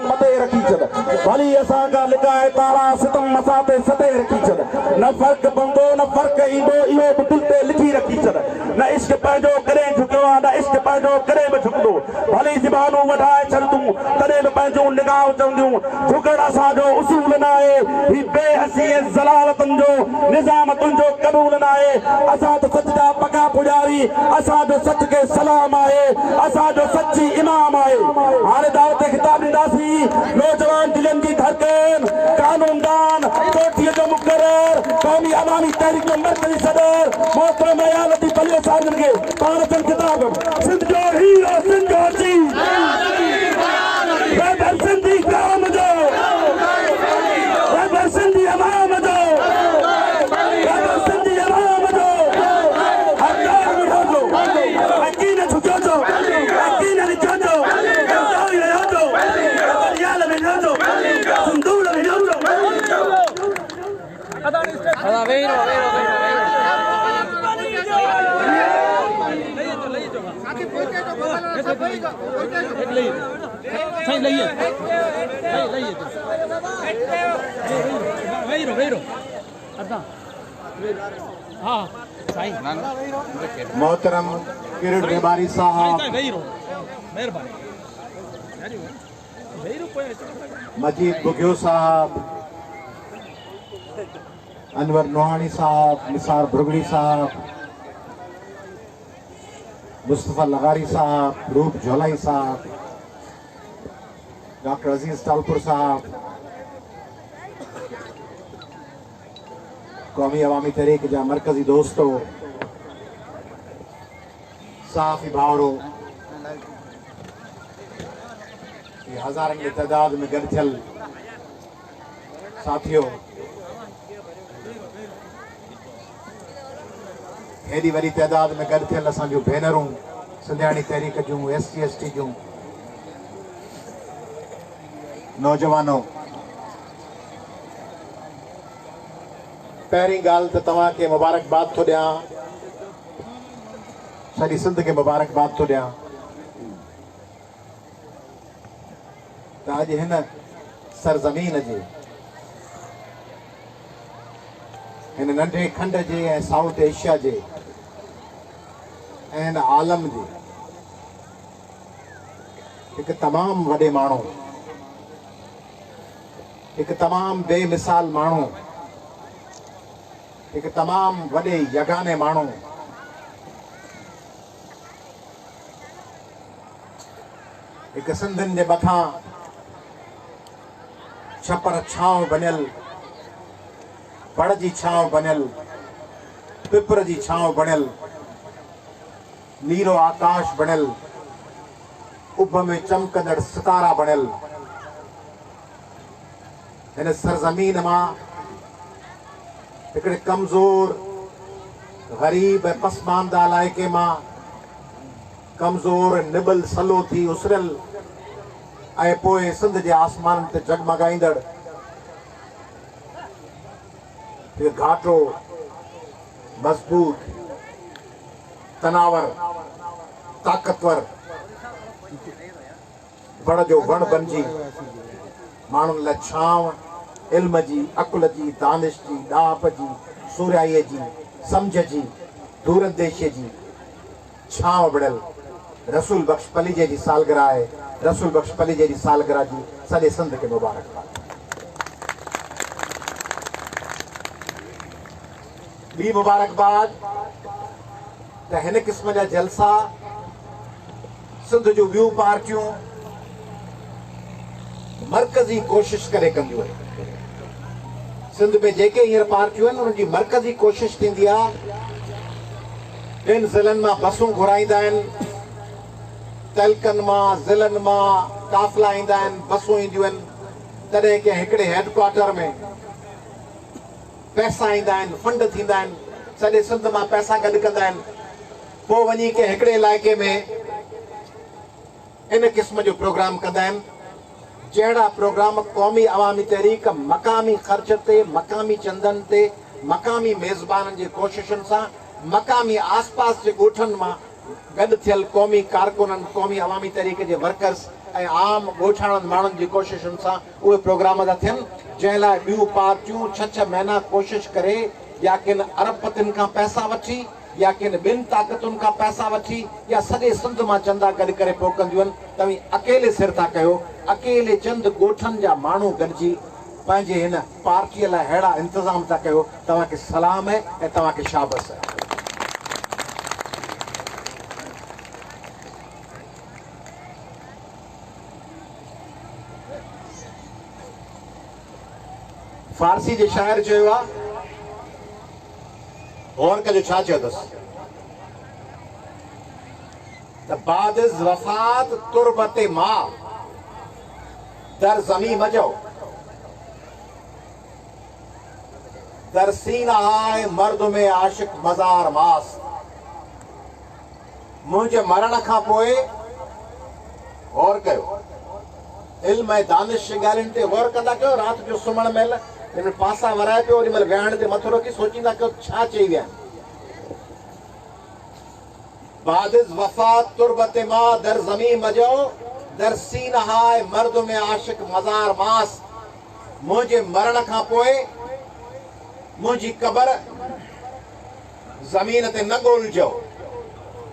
सलामत मते रखी छॾ भली असां खां लिकाए तारा सितम मसाते सते रखी छॾ न फ़र्क़ु पवंदो न फ़र्क़ु ईंदो इहो बि दिलि ते लिखी रखी छॾ न इश्क पंहिंजो कॾहिं झुकियो आहे न इश्क पंहिंजो कॾहिं बि झुकंदो भली ज़बानूं वधाए छॾ तूं तॾहिं बि पंहिंजूं निगाहूं चवंदियूं झुकण असांजो उसूल न आहे ही बेहसी ऐं ज़लालतनि जो निज़ाम तुंहिंजो क़बूल न आहे असां त सच जा पका पुॼारी असांजो सच खे सलाम आहे असांजो सची इमाम आहे हाणे दावत ख़िताब ॾींदासीं नौजवान दिलनि जी धड़कन कानूनदान कोठीअ जो मुक़रर क़ौमी अवामी तहरीक जो मर्कज़ी सदर मोहतरम या लतीफ़ अली साहिब खे पाण चल किताब सिंध जो हीरो सिंध जो अजीज रहबर सिंधी क़ौम जो रहबर सिंधी अवाम जो रहबर सिंधी अवाम जो हक़दार मिठो जो यकीन छुचो जो यकीन लिखो जो जावी रहो जो याल में रहो जो संदूल में रहो जो अदा वेरो मोहतरम किरण बेबारी साहब मजीद बुगियो साहब अनवर नोहानी साहब निसार भुरगड़ी साहब मुस्तफ़ा लगारी साहब रूप झोलाई साहब डॉक्टर अजीज तालपुर साहब कौमी अवामी तहरीक जा मरकजी दोस्तों साफ़ी भावरो हज़ारनि जी तादाद में गॾु थियल साथियों हेॾी वॾी तादाद में गॾु थियल असांजूं भेनरूं सिंधियाणी तहरीक जूं SC ST जूं नौजवानों पहिरीं ॻाल्हि त तव्हांखे मुबारकबाद थो ॾियां सॼी सिंध खे मुबारकबाद थो ॾियां त अॼु हिन सरज़मीन जे हिन नंढे खंड जे ऐं साउथ एशिया जे ऐं आलम जे हिकु तमामु वॾे माण्हू हिकु तमामु बेमिसाल माण्हू हिकु तमामु वॾे यगाने माण्हू हिकु सिंधियुनि जे मथां छपर छांव बनियल बड़ जी छांव बनियल पिपर जी छांव बनियल नीरो आकाश बनियल उभ में चमकंदड़ सितारा बनियल हिन सरज़मीन मां हिकिड़े कमज़ोर ग़रीब ऐं पसमानदा इलाइक़े मां कमज़ोर निबल सलो थी उसरियल ऐं पोइ सिंध जे आसमान ते जगमगाईंदड़ हिकु घाटो मज़बूत तनावर ताक़तवर बड़ जो वण बणिजी माण्हुनि लाइ छांव इल्म जी अकुल जी दानिश जी ॾाप जी सूराईअ जी सम्झ जी दूरंदेशीअ जी छांव बणियल रसूल बख्श पलीजे जी सालगिरह आहे रसूल बख्श पलीजे जी सालगिरह जी सॼे सिंध खे मुबारकबाद ॿी मुबारकबाद त हिन क़िस्म जा जलसा सिंध जूं ॿियूं पार्टियूं मरकज़ी कोशिश करे कंदियूं आहिनि सिंध में जेके हींअर पार्टियूं आहिनि उन्हनि जी मरकज़ी कोशिश थींदी आहे ॿिनि ज़िलनि मां बसूं घुराईंदा आहिनि तहलकनि मां ज़िलनि मां काफ़िला ईंदा आहिनि बसूं ईंदियूं आहिनि तॾहिं कंहिं हिकिड़े हेडक्वार्टर में पैसा ईंदा आहिनि फंड थींदा आहिनि सॼे सिंध मां पैसा गॾु कंदा आहिनि पोइ वञी कंहिं हिकिड़े इलाइक़े में इन क़िस्म जो प्रोग्राम कंदा आहिनि जहिड़ा प्रोग्राम क़ौमी अवामी तहरीक मक़ामी ख़र्च ते मक़ामी चंदनि ते मक़ामी मेज़बाननि जी कोशिशुनि सां मक़ामी आस पास जे ॻोठनि मां गॾु थियल क़ौमी कारकुननि क़ौमी अवामी तहरीक जे वर्कर्स ऐं आम ॻोठाणनि माण्हुनि जी कोशिशुनि सां उहे प्रोग्राम था थियनि, जंहिं लाइ ॿियूं पार्टियूं 6-6 महीना कोशिश करे या किन अरबपतियुनि खां पैसा वठी या किन ॿिनि ताक़तुनि खां पैसा वठी या सॼे सिंध मां चंदा गॾु करे पोखंदियूं आहिनि। तव्हीं अकेले सिर था कयो, अकेले चंद ॻोठनि जा माण्हू गॾिजी पंहिंजे हिन पार्टीअ लाइ अहिड़ा इंतज़ाम था कयो। तव्हांखे सलाम आहे ऐं तव्हांखे शाबस आहे। फारसी जे शाइर चयो आहे, गौर कजो छा चयो अथसि त बादिज़ वफ़ात तुरबत मां दर ज़मी मजो दर सीना आए मर्द में आशिक मज़ार मास। मुंहिंजे मरण खां पोइ गौर कयो, इल्म ऐं दानिश जी ॻाल्हियुनि ते गौर कंदा कयो। राति जो सुम्हण महिल हिन पासा वराए पियो, ओॾी महिल विहण ते मथो रखी सोचींदा कयो छा चई विया आहिनि। बादिज़ वफ़ात तुरबत मां दर ज़मी मजो दर सीना आए मर्द में आशिक मज़ार मास। मुंहिंजे मरण खां पोइ मुंहिंजी क़बर ज़मीन ते न ॻोल्हिजो,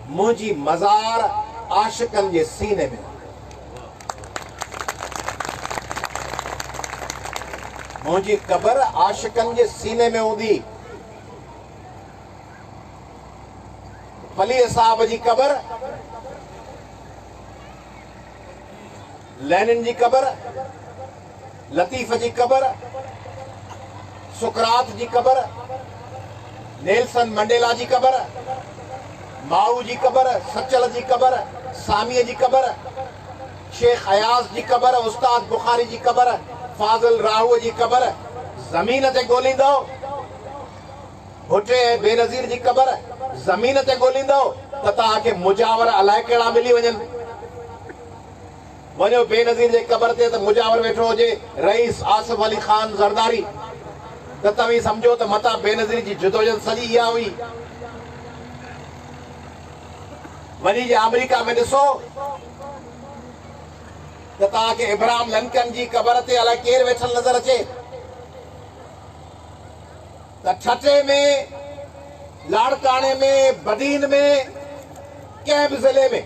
मुंहिंजी मज़ार आशिकनि जे सीने में। मुंहिंजी क़बर आशिकनि जे सीने में हूंदी। फली साहब जी क़बर, लेनिन जी क़बर, लतीफ़ जी क़बर, सुकरात जी क़बर, नेल्सन मंडेला जी क़बर, माऊ जी क़बर, सचल जी क़बर, सामीअ जी क़बर, शेख अयाज़ जी क़बर, उस्ताद बुखारी जी क़बर, फाज़िल राहूअ जी क़बर ज़मीन ते ॻोल्हींदो। भुटे ऐं बेनज़ीर जी क़बर ज़मीन ते ॻोल्हींदो त तव्हांखे मुजावर अलाए कहिड़ा मिली वञनि। वञो बेनज़ीर जे क़बर ते त मुजावर वेठो हुजे, रईस आसिफ अली ख़ान ज़रदारी, त तव्हीं सम्झो त मतां बेनज़ीर जी जिदोजहद सॼी इहा हुई। वञी जे अमेरिका में ॾिसो त तव्हांखे इब्राहिम लिंकन जी क़बर ते अलाए केरु वेठल नज़र अचे। त ठटे में, लाड़काणे में, बदीन में, कंहिं बि ज़िले में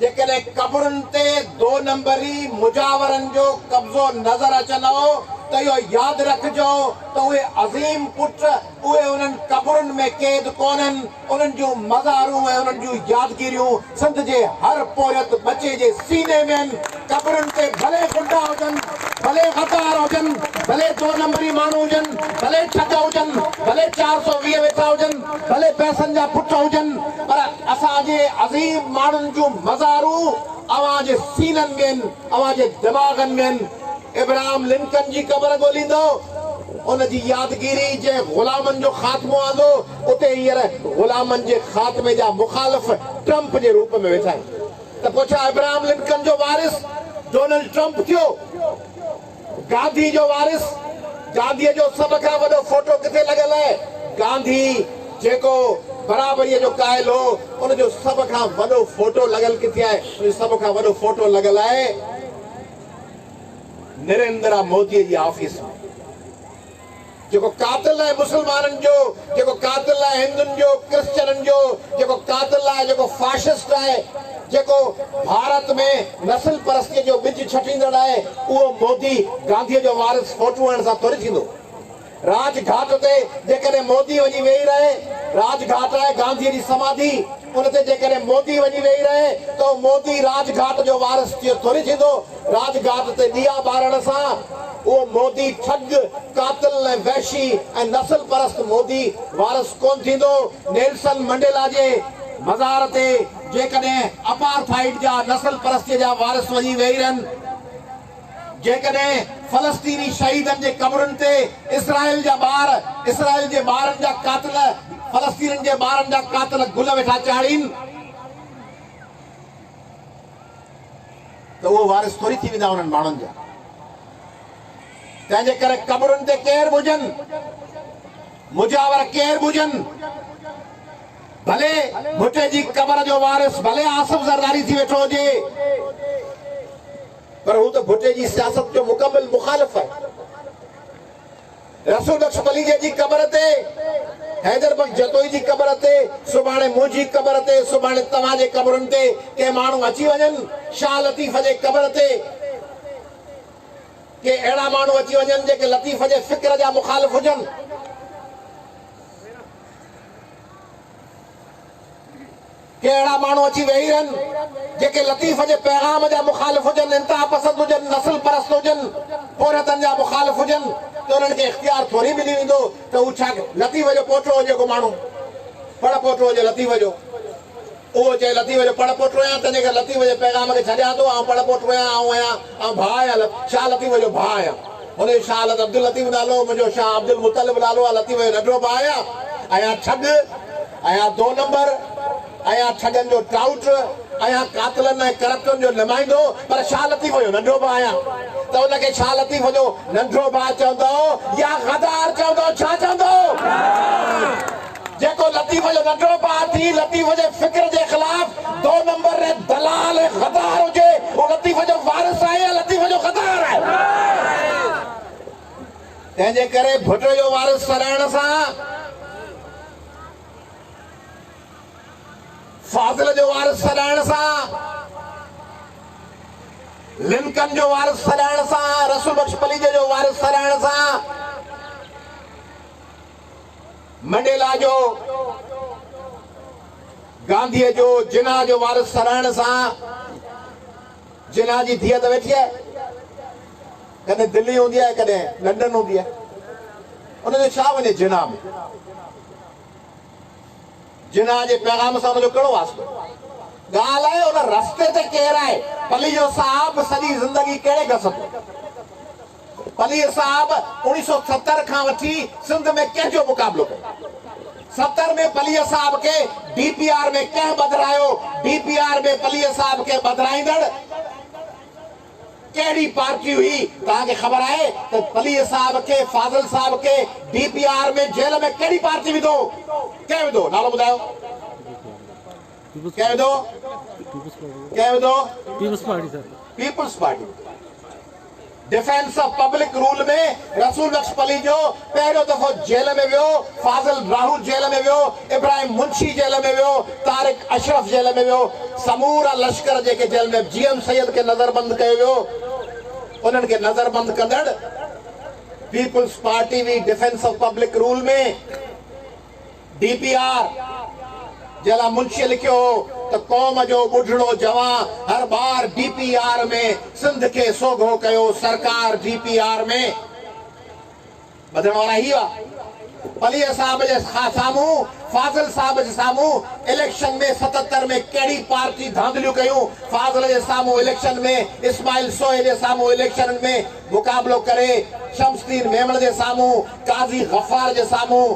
जेकॾहिं क़बरुनि ते 2 नंबरी मुजावरनि जो कब्ज़ो नज़र अचंदो त इहो यादि रखिजो त उहे अज़ीम पुट उहे उन्हनि क़बरुनि में क़ैद कोन्हनि। उन्हनि जूं मज़ारूं ऐं उन्हनि जूं यादगिरियूं सिंध जे हर पोरियत बचे जे सीने में आहिनि। क़बरुनि ते भले गुंडा हुजनि, भले गद्दार हुजनि, भले 2 नंबरी माण्हू हुजनि, भले ठग हुजनि, भले 420 वेठा हुजनि, भले पैसनि जा पुट हुजनि, पर असांजे अज़ीम माण्हुनि जूं मज़ारूं अवां जे सीननि में आहिनि, अवां जे दिमाग़नि में आहिनि। इब्राहिम लिंकन जी क़बर ॻोल्हींदो, उन जी यादगिरी जे ग़ुलामनि जो ख़ात्मो आंदो, उते हींअर ग़ुलामनि जे ख़ात्मे जा मुखालिफ़ ट्रम्प जे रूप में वेठा आहिनि। त पोइ छा इब्राहिम लिंकन जो वारिस डोनाल्ड ट्रम्प थियो? गांधी जो वारिस, गांधीअ जो सभ खां वॾो फोटो किथे लॻल आहे? गांधी जेको बराबरीअ जो क़ाइल हो, उन जो सभ खां वॾो फोटो लॻल किथे आहे? उन सभ खां वॾो फोटो लॻल आहे नरेंद्र मोदीअ जी ऑफिस में। जेको कातिल आहे मुसलमाननि जो, जेको कातिल आहे हिंदुनि जो, क्रिश्चियननि जो, जेको कातिल आहे, जेको फाशिस्ट आहे, जेको भारत में नस्ल परस्तीअ जो ॿिज छटींदड़ आहे, उहो मोदी गांधीअ जो वारिस फोटो हणण सां थोरी थींदो। राजघाट ते जेकॾहिं मोदी वञी वेही रहे, राजघाट आहे गांधीअ जी समाधि, उन ते जेकॾहिं मोदी वञी वेही रहे त मोदी राजघाट जो वारिस थोरी थींदो। राजघाट ते ॾीआ ॿारण सां उहो मोदी ठग, कातिल ऐं वहशी ऐं नस्ल परस्त मोदी वारिस कोन थींदो। नेल्सन मंडेला जे मज़ार ते जेकॾहिं अपार्थाइड जा नस्ल परस्तीअ जा वारिस वञी वेही रहनि, जेकॾहिं फलस्तीनी शहीदनि जे क़बरुनि ते इसराइल जा ॿार, इसराइल जे ॿारनि जा कातिल, फलस्तीननि जे ॿारनि जा कातिल गुल वेठा चाढ़ीनि, त उहो वारिस थोरी थी वेंदा उन्हनि माण्हुनि जा। तंहिंजे करे क़बरुनि ते केरु हुजनि, मुजावर केरु हुजनि, भले भुटे जी क़बर जो वारिस, भले आसिफ ज़रदारी थी वेठो हुजे, पर हू तो भुट्टे जी सियासत जो मुकम्मल मुखालिफ है। रसूल बख्श पलीजे जी कबर ते, हैदर बख्श जतोई जी कबर ते, सुभाणे मुंहिंजी कबर ते, सुभाणे तव्हां जे कबरुनि ते के माण्हू अची वञनि, शाह लतीफ़ जे कबर ते के अहिड़ा माण्हू अची वञनि जेके लतीफ़ जे फ़िक्र जा मुखालिफ़ हुजनि, के अहिड़ा माण्हू अची वेही रहनि जेके लतीफ़ जे पैगाम जा मुखालिफ़ हुजनि, इंतहा पसंद हुजनि, नस्ल परस्त हुजनि, पोरतनि जा मुखालिफ़ हुजनि, त उन्हनि खे इख़्तियार थोरी मिली वेंदो त हू छा लतीफ़ जो पोटो हुजे, को माण्हू पड़ पोटो हुजे लतीफ़ जो, उहो चए लतीफ़ जो पड़ पोटो आहियां, तंहिंजे करे लतीफ़ जे पैगाम खे छॾियां थो, ऐं पड़ पोटो आहियां, ऐं भाउ आहियां, शाह लतीफ़ जो भाउ आहियां। हुनजो शाह अब्दुल लतीफ़ नालो, मुंहिंजो शाह अब्दुल मुतलिब नालो आहे, लतीफ़ जो नंढो भाउ आहियां, आहियां ठग, आहियां 2 नंबर, आहियां ठगनि जो टाउट, आहियां कातिलनि ऐं करप्टनि जो नुमाइंदो, पर शाह लतीफ़ जो नंढो भाउ आहियां। त उनखे शाह लतीफ़ जो नंढो भाउ चवंदो या गदार चवंदो, छा चवंदो? जेको लतीफ़ जो नंढो भाउ थी लतीफ़ जे फ़िक्र जे ख़िलाफ़ 2 नंबर रे दलाल ऐं गदार हुजे, उहो लतीफ़ जो वारिस आहे या लतीफ़ जो गदार आहे? तंहिंजे करे भुट्टे जो वारिस कराइण सां, फाज़िल जो वारिस कराइण सां, लिंकन जो वारिस कराइण सां, रसूल बख्श पलीजे जो वारिस कराइण सां, मंडेला जो, गांधीअ जो, जिन्ना जो वारिस कराइण सां, जिन्ना जी धीअ त वेठी आहे, कॾहिं दिल्ली हूंदी आहे, कॾहिं लंडन हूंदी आहे, उनजो छा वञे जिन्ना में? जिन्ना जे पैगाम सां उनजो कहिड़ो वास्तो? ॻाल्हि आहे उन रस्ते ते केरु आहे? पलीजो साहब सॼी ज़िंदगी कहिड़े गसब? पली साहब 1970 खां वठी सिंध में कंहिंजो मुक़ाबिलो कयो? 70 में पली साहब के डीपीआर में कंहिं बदिरायो? डीपीआर में पली साहब के बदिराईंदड़ कहिड़ी पार्टी हुई? तव्हांखे ख़बर आहे त पली साहब के, फाज़िल साहब के डीपीआर में जेल में कहिड़ी पार्टी विधो? कंहिं विधो? नालो ॿुधायो। कंहिं विधो? कंहिं विधो? Peoples party sir. Peoples party. Defence of public rule में रसूल बख्श पली जो पहिरियों दफ़ो जेल में वियो, फाज़िल राहुल जेल में वियो, इब्राहिम मुंशी जेल में वियो, तारिक अशरफ जेल में वियो, समूरा लश्कर जेके जेल में जीएम सैयद के नज़रबंद कयो वियो, उन्हनि खे नज़रबंद कंदड़ पीपल्स पार्टी हुई। डिफेंस ऑफ पब्लिक रूल में डीपीआर जला मुंशी लिखियो तो कौम जो बुढ़ड़ो जवान हर बार डीपीआर में सिंध के सोघो कयो, सरकार डीपीआर में बदलण वारा ही हुआ। पली साहब जे साम्हूं, फाज़िल साहब जे साम्हूं इलेक्शन में 77 में कहिड़ी पार्टी धांधलियूं कयूं? फाज़िल जे साम्हूं इलेक्शन में, इस्माइल सोहे जे साम्हूं इलेक्शन में मुक़ाबलो करे, शमसुद्दीन मेमण जे साम्हूं, काज़ी गफ़ार जे साम्हूं,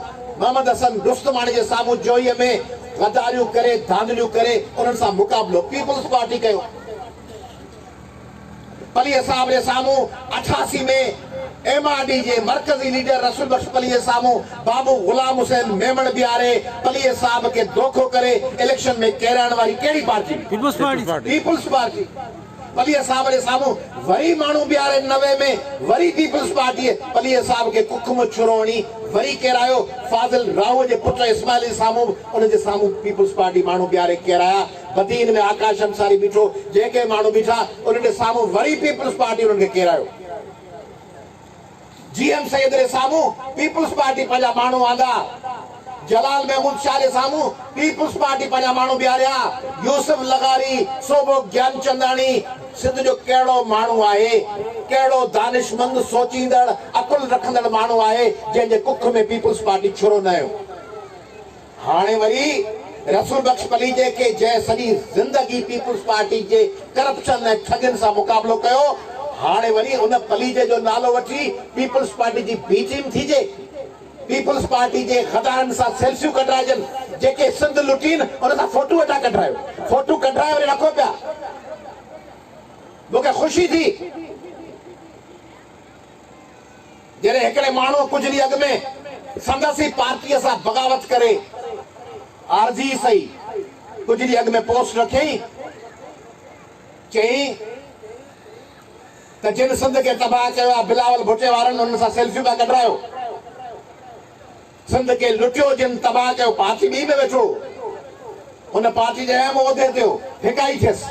मोहम्मद हसन रुस्तमानी जे साम्हूं जोईअ में गदारियूं करे, धांधलियूं करे उन्हनि सां मुक़ाबलो पीपल्स पार्टी कयो। पली साहब जे साम्हूं 88 में एमआरडी जे मरकज़ी लीडर रसूल बख्श पली जे साम्हूं बाबू गुलाम हुसैन मेमण बिहारे पली साहब के धोखो करे इलेक्शन में केराइण वारी कहिड़ी party? Peoples party. Peoples party. पली साहब जे साम्हूं वरी माण्हू बिहारे 90 में वरी पीपल्स पार्टी पली साहब के कुखम छुरोणी वरी केरायो। फाज़िल राहु जे पुट इस्माइल जे साम्हूं उन जे साम्हूं पीपल्स पार्टी माण्हू बिहारे केराया। बदीन में आकाश अंसारी बीठो, जेके माण्हू बीठा उन्हनि जे साम्हूं वरी पीपल्स पार्टी उन्हनि खे केरायो। जीएम सैयद जे साम्हूं पीपल्स पार्टी पंहिंजा माण्हू आंदा। जलाल महमूद शाह जे साम्हूं पीपल्स पार्टी पंहिंजा माण्हू बिहारिया। यूसुफ लगारी, सोबो ज्ञानचंदानी सिंध जो कहिड़ो माण्हू आहे, कहिड़ो दानिशमंद सोचींदड़ अकुल रखंदड़ माण्हू आहे जंहिंजे कुख में पीपल्स पार्टी छुरो न आयो। हाणे वरी रसूल बख्श पली जे के जंहिं सॼी ज़िंदगी पीपल्स पार्टी जे करप्शन ऐं ठगनि सां मुक़ाबिलो कयो, हाणे वरी उन पलीजे जो नालो वठी पीपल्स पार्टी जी बी टीम थीजे। पीपल्स पार्टी जे गदारनि सां सेल्फियूं कढाइजनि, जेके सिंध लुटीनि उन सां फोटू वेठा कढायो, फोटू कढाए वरी रखो पिया। मूंखे ख़ुशी थी जॾहिं हिकिड़े माण्हू कुझु ॾींहं अॻु में संदसि पार्टीअ सां बग़ावत करे आरजी सही कुझु ॾींहं अॻु में पोस्ट रखियईं, चयईं त जिन सिंध के तबाह कयो आहे बिलावल भुट्टे वारनि उन सां सेल्फियूं पिया कढायो सिंध के लुटियो जिन तबाह कयो पार्टी ॿी में वेठो उन पार्टी जे अहम उहिदे ते फिकाई थियसि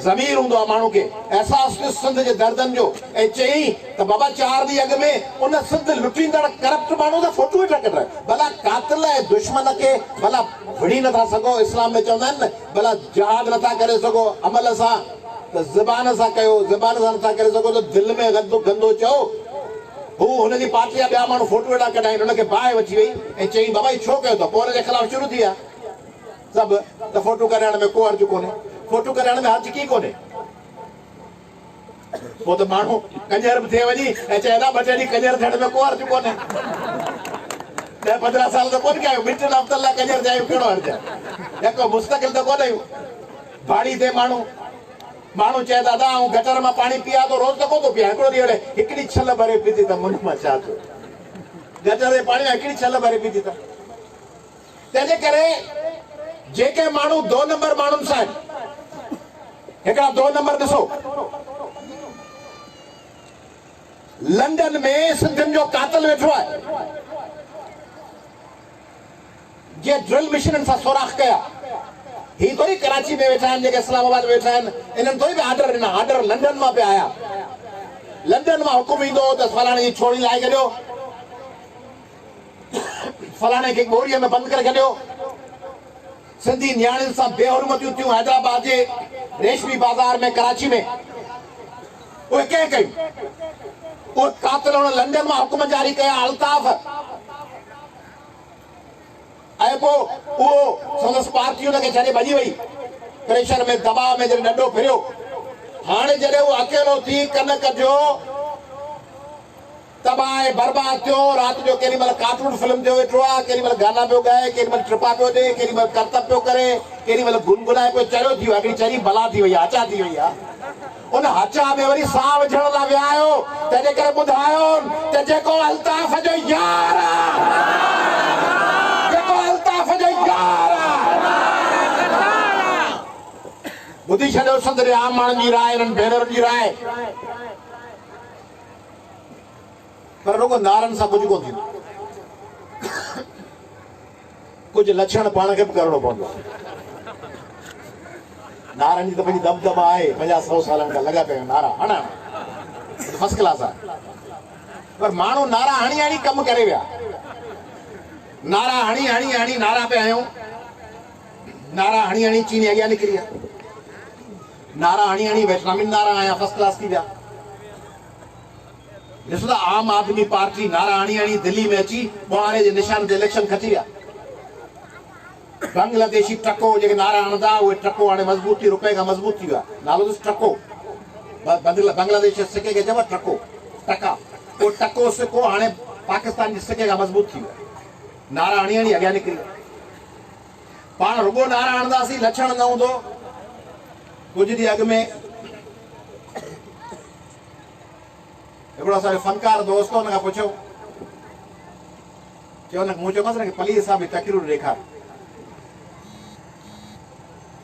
ज़मीर हूंदो आहे माण्हू खे एहसास थियुसि सिंध जे दर्दनि जो ऐं चयईं त बाबा 4 ॾींहं अॻु में उन सिंध लुटींदड़ करप्ट माण्हू जा फोटो वेठा कढायो भला कातिल ऐं दुश्मन खे भला विड़ी नथा सघो इस्लाम में चवंदा आहिनि न भला जहाद नथा करे सघो अमल सां त ज़बान सां कयो ज़बान सां नथा करे सघो त दिलि में गंदो चओ हू हुनजी पार्टी जा ॿिया माण्हू फोटो वेठा कढाइनि हुनखे बाहि अची वई ऐं चयईं बाबा छो कयो अथव पोइ हुनजे ख़िलाफ़ शुरू थी विया सभु त फोटो कराइण में को हर्ज कोन्हे फोटो कराइण में हर्ज की कोन्हे पोइ त माण्हू कंजर बि थिए वञी ऐं चए न 2 ॾींहं कंजर थियण में को हर्ज कोन्हे 10-15 साल त कोन कयो मिटनि हफ़्तनि लाइ कंजर थिया आहियूं कहिड़ो हर्ज आहे या को मुस्तक़िल त कोन आहियूं भाड़ी थिए माण्हू चए दादा ऐं गटर मां पाणी पीआ थो रोज़ त कोन थो पीआ हिकिड़ो ॾींहुं हिकिड़ी छल भरे पीती त मुंड मां छा थियो गटर जे पाणी में हिकिड़ी छल भरे पीती त तंहिंजे करे जेके माण्हू 2 नंबर माण्हुनि सां आहिनि हिकिड़ा 2 नंबर ॾिसो लंडन में सिंधियुनि जो कातिल वेठो आहे जे ड्रिल मशीननि सां सोराख कया ही थोड़ी कराची में वेठा आहिनि जेके इस्लामाबाद में वेठा आहिनि इन्हनि थोड़ी बि ऑर्डर ॾिना ऑर्डर लंडन मां पिया आया लंडन मां हुकुम ईंदो त फलाणे जी छोड़ी लाहे छॾियो फलाणे खे ॻोड़ीअ में बंदि करे छॾियो सिंधी न्याणियुनि सां बेहुरमतियूं थियूं हैदराबाद जे रेशमी बाज़ार में कराची में उहे कंहिं कयूं उहे कातिल हुन लंडन मां हुकुम जारी कया अल्ताफ़ ऐं पोइ उहो संदसि पार्टी हुनखे छॾे भॼी वई प्रेशर में दबाव में जॾहिं ॾंडो फिरियो हाणे जॾहिं उहो अकेलो थी कनक जो तबाह ऐं बर्बाद थियो राति जो केॾी महिल कार्टून फिल्म ते वेठो आहे केॾी महिल गाना पियो ॻाए केॾी महिल ट्रिपा पियो ॾे केॾी महिल करतब पियो करे केॾी महिल गुनगुनाए पियो चरियो थी वियो आहे हिकिड़ी चरी बला थी वई आहे हचा थी वई आहे उन हचा में वरी साह विझण लाइ विया आहियो तंहिंजे करे ॿुधायो त जेको अल्ताफ़ जो यार जेको अल्ताफ़ जो यार ॿुधी छॾियो सिंध जे आम माण्हुनि जी राय हिननि भेनरुनि जी राय पर रुगो नारनि सां कुझु कोन थींदो कुझु लक्षण पाण खे बि करणो पवंदो नारनि जी त पंहिंजी दमदमा आहे 50-100 सालनि खां लॻा पिया नारा हणा फर्स्ट क्लास आहे पर माण्हू नारा हणी कमु करे विया नारा हणी नारा पिया आहियूं नारा हणी चीनी अॻियां निकिरी विया नारा हणी वेटनामी नारा आया फर्स्ट क्लास थी विया ॾिसो त आम आदमी पार्टी नारा हणी दिल्ली में अची ॿुहारे जे निशान ते इलेक्शन खटी विया बांग्लादेशी ट्रको जेके नारा हणंदा उहे ट्रको हाणे मज़बूत थी रुपए खां मज़बूत थी विया नालो ॾिस ट्रको बांग्लादेश जे सिके खे चइबो ट्रको टका उहो टको सिको हाणे पाकिस्तान जे सिके खां मज़बूत थी वियो नारा हणी अॻियां निकिरी विया पाण रुगो नारा हणंदासीं लक्षण न हूंदो कुझु ॾींहं अॻु में हिकिड़ो असांजो फनकार दोस्त हुन खां पुछियो मूं चयोमांसि न की पलीअ सां बि तकरीर ॾेखार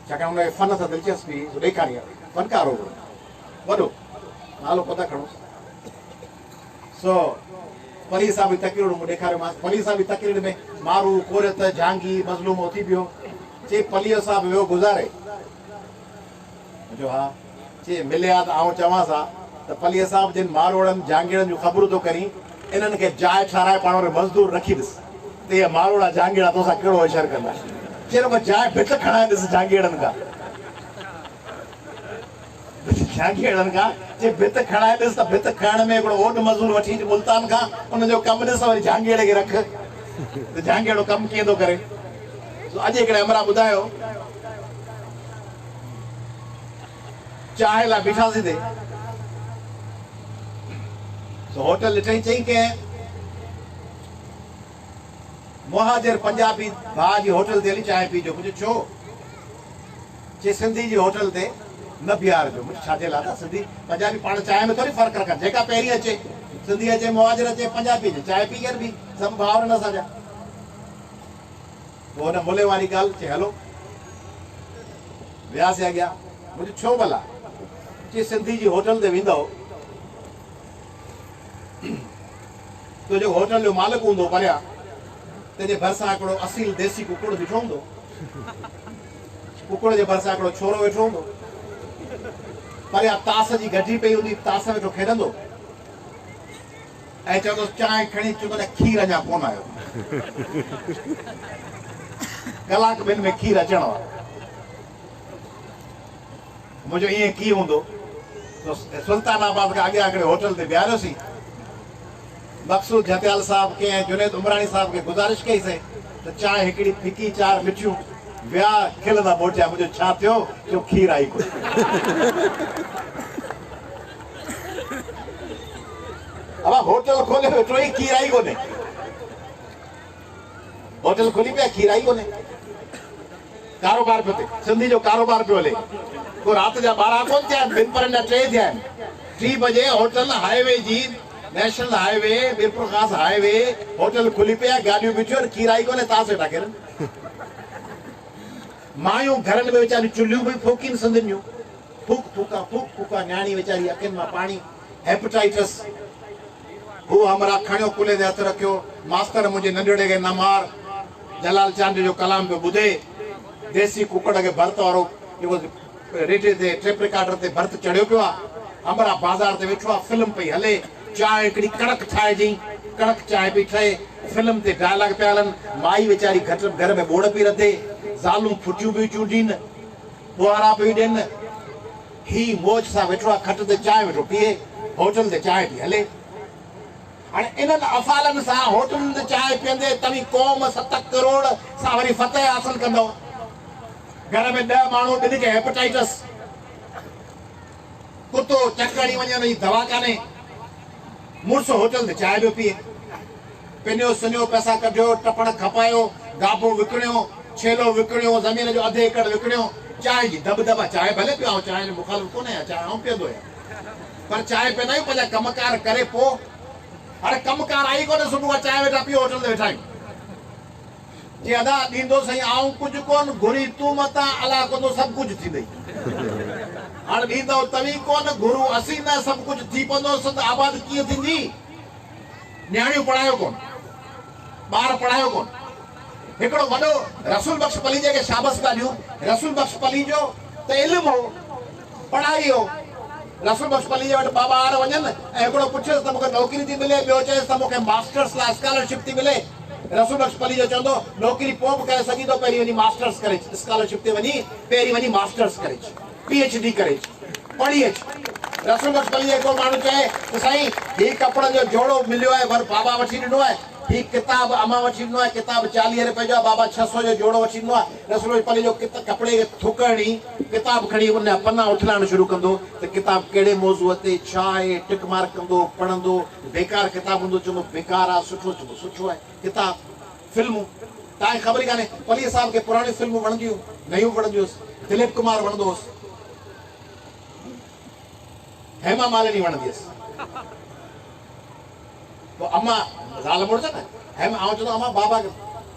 छाकाणि हुनखे फन सां दिलचस्पी ॾेखारी फनकार हो वॾो नालो पता खणो सो पली सां बि तकरीर ॾेखारियोमांसि पली सां बि तकरीर में मारू कोरियत झांगी मज़लूम उथी पियो चई पलीअ सां बि वियो गुज़ारे हा चई मिलिया त आउं चवांसि हा त पलीअ साहिब जिन मारोड़नि जहांगीरनि जूं ख़बरूं थो करी इन्हनि खे जाइ ठाराए पाण वटि मज़दूर रखी ॾिस त इहे मारोड़ा जहांगीरा तोसां कहिड़ो इशार कंदा चई जाइ भित खणाए ॾिस जहांगीरनि खां जहांगीरनि खां चई भित खणाए ॾिस त भित खणण में हिकिड़ो ओड मज़दूर वठी अच मुल्तान खां उनजो कमु ॾिस वरी जहांगीर खे रख त जहांगीर कमु कीअं थो करे अॼु हिकिड़े अमरा ॿुधायो चांहि लाइ बीठासीं ते होटल ॾिठई चई के मुहाजिर पंजाबी भाउ जी होटल ते हली चांहि पीजो मुंहिंजो छो चई सिंधी जी होटल ते न बीहारजो मुंहिंजो छाजे लाइ सिंधी पंजाबी पाण चांहि में थोरी फ़र्क़ु रखनि जेका पहिरीं अचे सिंधी अचे मुहाजिर अचे पंजाबी अचे चांहि पी करे बि सभु भाउरनि असांजा पोइ हुन मुले वारी ॻाल्हि चई हलो वियासीं अॻियां मुंहिंजो छो भला चई सिंधी जी होटल ते वेंदव तो जो होटल जो मालिक हूंदो परिया तेजे भरिसां हिकिड़ो असील देसी कुकुड़ बीठो हूंदो, कुकुड़ जे भरिसां हिकिड़ो छोरो वेठो हूंदो, परिया तास जी गड्डी पई हूंदी, तास वेठो खेॾंदो ऐं चवंदो चांहि खणी चवंदो खीर अञा कोन आयो, कलाक ॿिनि में खीर अचणो आहे। मुंहिंजो ईअं कीअं हूंदो सुल्तानाबाद खां अॻियां हिकिड़े होटल ते बीहारियोसीं, मक़सूद जतियाल साहब खे ऐं जुनेद उमराणी साहब खे गुज़ारिश कईसीं त चांहि हिकिड़ी फिकी चार मिठियूं, विया खिलंदा मोटिया, मुंहिंजो छा थियो, जो खीर आई कोन। अब होटल खोले वेठो ई खीर आई कोन्हे, होटल खोली पिया खीर आई कोन्हे, कारोबार पियो थिए, सिंधी जो कारोबार पियो हले, को रात जा 12 कोन थिया आहिनि, ॿिनि पर न 3 थिया आहिनि। 3 बजे होटल हाईवे जी, नेशनल हाईवे, मीरपुर खास हाईवे, होटल खुली पिया, गाॾियूं बीठियूं आहिनि, खीर आई कोन्हे, तास वेठा किरनि। मायूं घरनि में वीचारियूं चुल्हियूं बि फूकीनि सिंधियुनि जूं, फूक फूका, न्याणी वीचारी अखियुनि मां पाणी, हेपेटाइटिस, हू हमरा खणियो कुले ते हथ रखियो, मास्तर मुंहिंजे नंढड़े खे न मार, जलाल चांद जो कलाम पियो ॿुधे, देसी कुकड़ खे भर्त वारो जेको रेडियो ते टेप रिकॉर्डर ते भर्त चढ़ियो पियो आहे, हमरा बाज़ार ते वेठो आहे, फिल्म पई हले, चांहि हिकिड़ी कड़क ठाहे ॾियईं, कड़क चांहि पई ठहे, फिल्म ते डायलॉग पिया हलनि, माई वीचारी घर में बोड़ पई रधे, ज़ालूं फुटियूं पई चूंडीनि, बुआरा पई ॾियनि, ही मौज सां वेठो आहे, खट ते चांहि वेठो पीए, होटल ते चांहि पई हले। हाणे इन्हनि अफ़ालनि सां होटलुनि ते चांहि पीअंदे तव्हीं क़ौम 7 करोड़ सां वरी फतह हासिल कंदव। घर में 10 माण्हू, 2 खे हेपेटाइटिस, कुतो चकड़ी वञण जी दवा कान्हे, मुड़ुस होटल ते चांहि पियो पीए, पिनियो सुनियो, पैसा कढियो, टपण खपायो, गाबो विकिणियो, छेलो विकिणियो, ज़मीन जो 1/2 एकड़ विकिणियो, चांहि जी दबदबा, चांहि भले पियो, चांहि जो मुखालिफ़ कोन्हे, चांहि आऊं पीअंदो आहियां, पर चांहि पीअंदा आहियूं पंहिंजा कमकार करे पोइ। हाणे कमकार आई कोन्हे, सुबुह चांहि वेठा पीओ, होटल ते वेठा आहियूं, जे अदा ॾींदो साईं आऊं कुझु कोन, घुरी तूं मतां, अला कंदो सभु कुझु थींदई। हाणे ॾींदो तव्हीं कोन, घुरू असीं न, सभु कुझु थी पवंदो, सिंध आबाद कीअं थींदी? न्याणियूं पढ़ायो कोन, ॿार पढ़ायो कोन। हिकिड़ो वॾो रसूल बख्श पली जेके शाबस पिया ॾियूं, रसूल बख्श पली जो त इल्मु हो, पढ़ाई हो, रसूल बख्श पली जे वटि बाबा हार वञनि ऐं हिकिड़ो पुछियोसि त मूंखे नौकिरी थी मिले, ॿियो चएसि त मूंखे मास्टर्स लाइ स्कॉलरशिप थी मिले। रसूल बख्श पली जो चवंदो नौकिरी पोइ बि करे सघी थो, पहिरीं वञी मास्टर्स करे, स्कॉलरशिप ते वञी पहिरीं वञी मास्टर्स करे, PhD करे, पढ़ी अच। रसूल बख्श पली हिकिड़ो माण्हू चए त साईं हीउ कपिड़नि जो जोड़ो मिलियो आहे, वर बाबा वठी ॾिनो आहे, हीउ किताब अमा वठी ॾिनो आहे, किताब 40 रुपए जो आहे, बाबा 600 जो जोड़ो वठी ॾिनो आहे। रसूल बख्श पली जो कपिड़े खे थुकणी, किताब खणी उन पना उथलाइण शुरू कंदो त किताब कहिड़े मौज़ूअ ते छा आहे, टिक मार्क कंदो, पढ़ंदो, बेकार किताब हूंदो चवंदो बेकार आहे, सुठो चवंदो सुठो आहे किताब। फिल्मूं तव्हांखे ख़बर ई कान्हे, पली साहब खे पुराणी फिल्मूं वणंदियूं, नयूं वणंदियूं हुयुसि, दिलीप कुमार वणंदो हुयुसि, हेमा मालिनी वणंदी हुयसि, पोइ अम्मा ज़ाल मुड़ुस न हेमा, आउं चवंदो अम्मा बाबा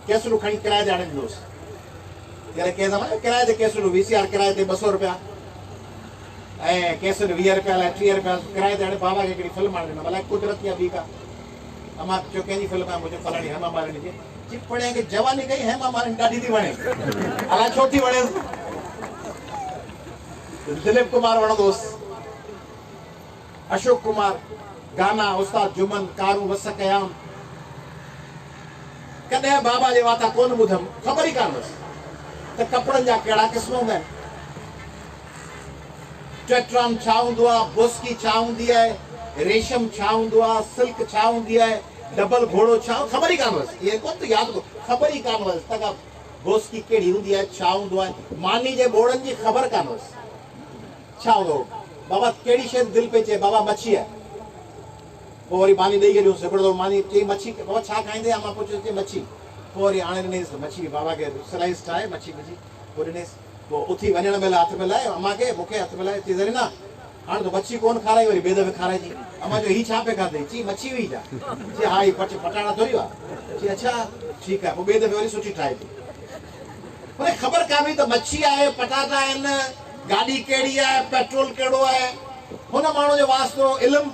केसरू खणी किराए ते आणे ॾींदोसि, कंहिं ज़माने किराए ते केसरू, VCR किराए ते 200 रुपया ऐं केसर 20 रुपया अलाए 30 रुपया किराए ते हाणे बाबा खे हिकिड़ी फिल्म आणे ॾिनो, अलाए कुदरत या ॿी का। अम्मा चयो कंहिंजी फिल्म आहे, मुंहिंजो फलाणी हेमा मालिनी जी। चिपड़े खे जवानी कई, हेमा मालिनी ॾाढी थी वणे, अलाए छो थी वणे। दिलीप कुमार वणंदो हुयुसि, अशोक कुमार, गाना उस्ताद जुमन, कारू वस कयाम। कॾहिं बाबा जे वाता कोन ॿुधमि, ख़बर ई कान हुअसि त कपिड़नि जा कहिड़ा क़िस्म हूंदा आहिनि, टेट्रान छा हूंदो आहे, बोस्की छा हूंदी आहे, रेशम छा हूंदो आहे, सिल्क छा हूंदी आहे, डबल घोड़ो छा, ख़बर ई कान हुअसि, इहे कोन त यादि, ख़बर ई कान हुअसि त बोस्की कहिड़ी हूंदी आहे, छा हूंदो आहे, मानी जे बोड़नि जी ख़बर कान हुअसि छा हूंदो। बाबा कहिड़ी शइ दिलि पई चए, बाबा मच्छी आहे, पोइ वरी मानी ॾेई ॾियोसि, हिकिड़ो दफ़ो मानी चई मच्छी, बाबा छा खाईंदे, मां पुछियोसि चई मच्छी, पोइ वरी हाणे ॾिनईसि मच्छी, बाबा खे स्लाइस ठाहे मच्छी विझी पोइ ॾिनईसि, पोइ उथी वञण महिल हथ मिलाए, अम्मा खे मूंखे हथ मिलाए, चई ज़री न हाणे तो मच्छी कोन खाराई, वरी ॿिए दफ़े खाराइजी। अम्मा जो हीउ छा पे खाधई, चई मच्छी हुई छा, चई हा ही पटाटा थोरी हुआ, चई अच्छा ठीकु आहे, पोइ ॿिए दफ़े वरी सुठी ठाहे थी। उनखे ख़बर कान हुई त मच्छी आहे, पटाटा आहिनि, गाॾी कहिड़ी आहे, पेट्रोल कहिड़ो आहे। हुन माण्हू जो वास्तो इल्मु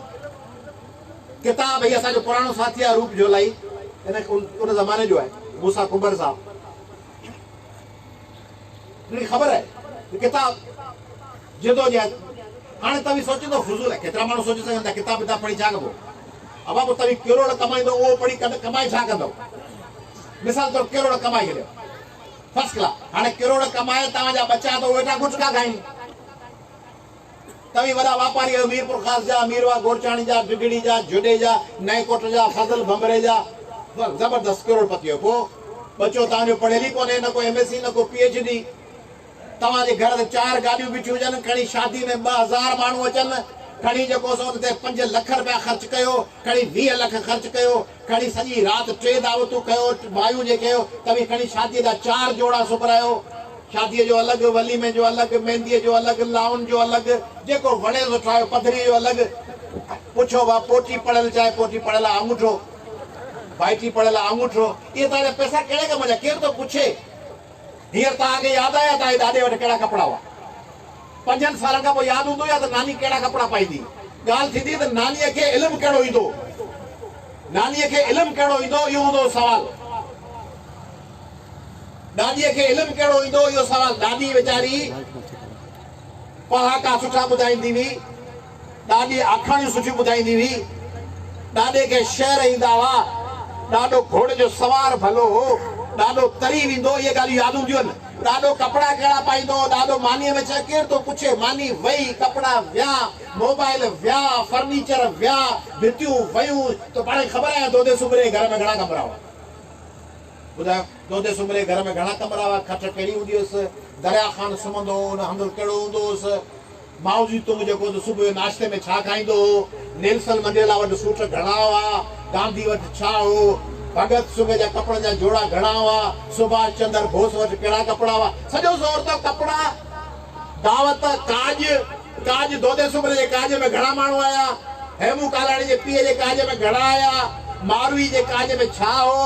किताब ही असांजो पुराणो साथी आहे रूप जोलाई इन उन ज़माने जो आहे मूसा कुंबर साहब ख़बर आहे किताब जिदोजहद हाणे तव्हीं सोचींदो फुज़ूल आहे केतिरा माण्हू सोचे सघनि था किताब किताब पढ़ी छा कबो अब बाबू तव्हीं किरोड़ कमाईंदो उहो पढ़ी कमाए छा कंदो मिसाल तौर किरोड़ कमाई छॾियो फर्स्ट क्लास हाणे किरोड़ कमाए तव्हांजा बच्चा तो वेठा गुटका खाइनि तव्हीं वॾा वापारी मीरपुर ख़ास जा मीरवा गोरचाणी जा बिगड़ी जा जुडे जा नए कोट जा फज़ल भंबरे जा ज़बरदस्त करोड़पति हो पोइ बच्चो तव्हांजो पढ़ियल ई कोन्हे न को MSc न को PhD तव्हांजे घर ते 4 गाॾियूं बीठियूं हुजनि खणी शादी में 2000 माण्हू अचनि खणी जेको सो उन ते 5 लख रुपया ख़र्च कयो खणी 20 लख ख़र्च कयो खणी सॼी राति 3 दावतूं कयो भाइयूं जे कयो तव्हीं खणी शादीअ जा 4 जोड़ा सुबरायो शादीअ जो अलॻि वलीमे जो अलॻि मेहंदीअ जो अलॻि लाउन जो अलॻि जेको वणे थो ठाहियो पधरी जो अलॻि पुछो बा पोटी पढ़ियल चाहे पोटी पढ़ियल अंगूठो भाइटी पढ़ियल अंगूठो इहे तव्हांजा पैसा कहिड़े कम जा केरु थो पुछे हींअर तव्हांखे यादि आहे तव्हांजे ॾाॾे वटि कहिड़ा कपिड़ा हुआ 5 सालनि खां पोइ यादि हूंदो या त नानी कहिड़ा कपिड़ा पाईंदी ॻाल्हि थींदी त नानीअ खे इल्मु कहिड़ो ईंदो नानीअ खे इल्मु कहिड़ो ईंदो इहो हूंदो सुवाल ॾाॾीअ खे इल्मु कहिड़ो ईंदो इहो सुवाल ॾाॾी वीचारी पहाका सुठा ॿुधाईंदी हुई ॾाॾी आखाणियूं सुठियूं ॿुधाईंदी हुई ॾाॾे खे शेर ईंदा हुआ ॾाढो घोड़े जो सवार भलो हो ॾाढो तरी वेंदो इहे ॻाल्हियूं यादि हूंदियूं आहिनि ॾाढो कपिड़ा कहिड़ा पाईंदो ॾाढो मानीअ में छा केरु थो पुछे मानी वई कपिड़ा विया मोबाइल विया फर्नीचर विया भितियूं वयूं त पाण खे ख़बर आहे दोदे सुमरे घर में घणा कमरा हुआ ॿुधायो दोदे सुमरे घर में घणा कमरा हुआ खट कहिड़ी हूंदी हुअसि दरिया ख़ान सुम्हंदो हो हुन हंधि कहिड़ो हूंदो हुअसि माउ जी तुंग जेको सुबुह जो नाश्ते में छा खाईंदो हो नेल्सन मंडेला वटि सूट घणा हुआ गांधी वटि छा हो भगत सिंह जा कपिड़नि जा जोड़ा घणा हुआ सुभाष चंद्र बोस वटि कहिड़ा कपिड़ा हुआ सॼो ज़ोर तो कपिड़ा दावत काज दोदे सुमरे जे काज में घणा माण्हू आया हेमू कालाणी जे पीउ जे काज में घणा आया मारवी जे काज में छा हो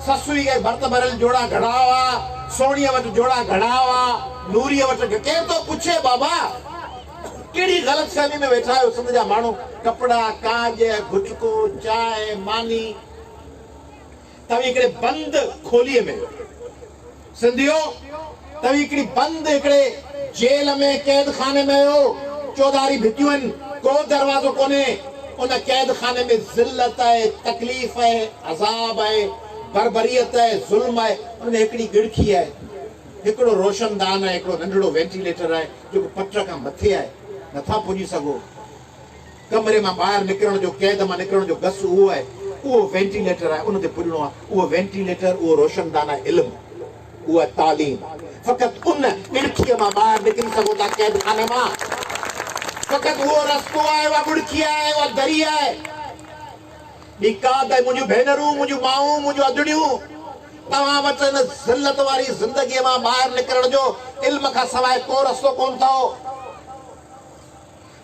ससुई खे भर्त भरियल जोड़ा घणा हुआ सोणीअ वटि जोड़ा घणा हुआ नूरीअ वटि केरु थो पुछे बाबा कहिड़ी ग़लतफ़हमी में वेठा आहियो सिंध जा माण्हू कपिड़ा काज गुटको चांहि मानी तव्हीं हिकिड़े बंदि खोलीअ में सिंधियो तव्हीं हिकिड़ी बंदि हिकिड़े जेल में कैद खाने में हो चौधारी भितियूं आहिनि को दरवाज़ो कोन्हे उन कैद खाने में ज़िल्लत आहे तकलीफ़ आहे अज़ाब आहे बरबरीयत आहे ज़ुल्म आहे उन में हिकिड़ी गिड़खी आहे हिकिड़ो रोशनदान आहे हिकिड़ो नंढड़ो वेंटिलेटर आहे जेको पट खां मथे आहे नथा पुॼी सघो कमरे मां ॿाहिरि निकिरण जो कैद मां निकिरण जो गस उहो आहे उहो वेंटिलेटर आहे उन ते पुॼणो आहे उहो वेंटिलेटर उहो रोशनदान आहे इल्मु उहो आहे तालीम फ़क़ति उन गिड़खीअ मां ॿाहिरि निकिरी सघो था कैद खाने मां फ़क़ति उहो रस्तो आहे उहा गुड़खी आहे उहा दरी आहे ॿी का त मुंहिंजूं भेनरूं मुंहिंजूं माऊं मुंहिंजूं अदड़ियूं तव्हां वटि हिन ज़िल्लत वारी ज़िंदगीअ मां ॿाहिरि निकिरण जो इल्म खां सवाइ को रस्तो कोन अथव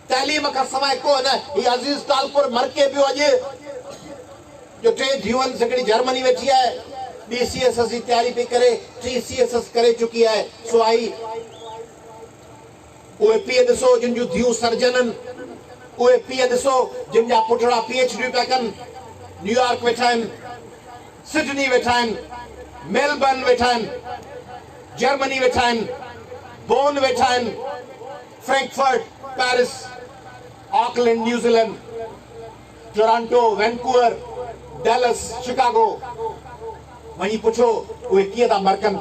तालीम खां सवाइ को न हीउ अज़ीज़ तालपुर मरके पियो अॼु जो 3 धीअनि हिकिड़ी जर्मनी वेठी आहे ॿी CSS जी तयारी पई करे 3 CSS करे चुकी आहे सो आई उहे पीउ ॾिसो जिन जूं धीअूं सर्जन आहिनि उहे पीउ ॾिसो जिन जा पुटड़ा PhD पिया कनि न्यूयॉर्क वेठा आहिनि सिडनी वेठा आहिनि मेलबर्न वेठा आहिनि जर्मनी वेठा आहिनि बोन वेठा आहिनि Frankfurt Paris Auckland New Zealand Toronto Vancouver Dallas Chicago वहीं पुछो उहे कीअं था मरकनि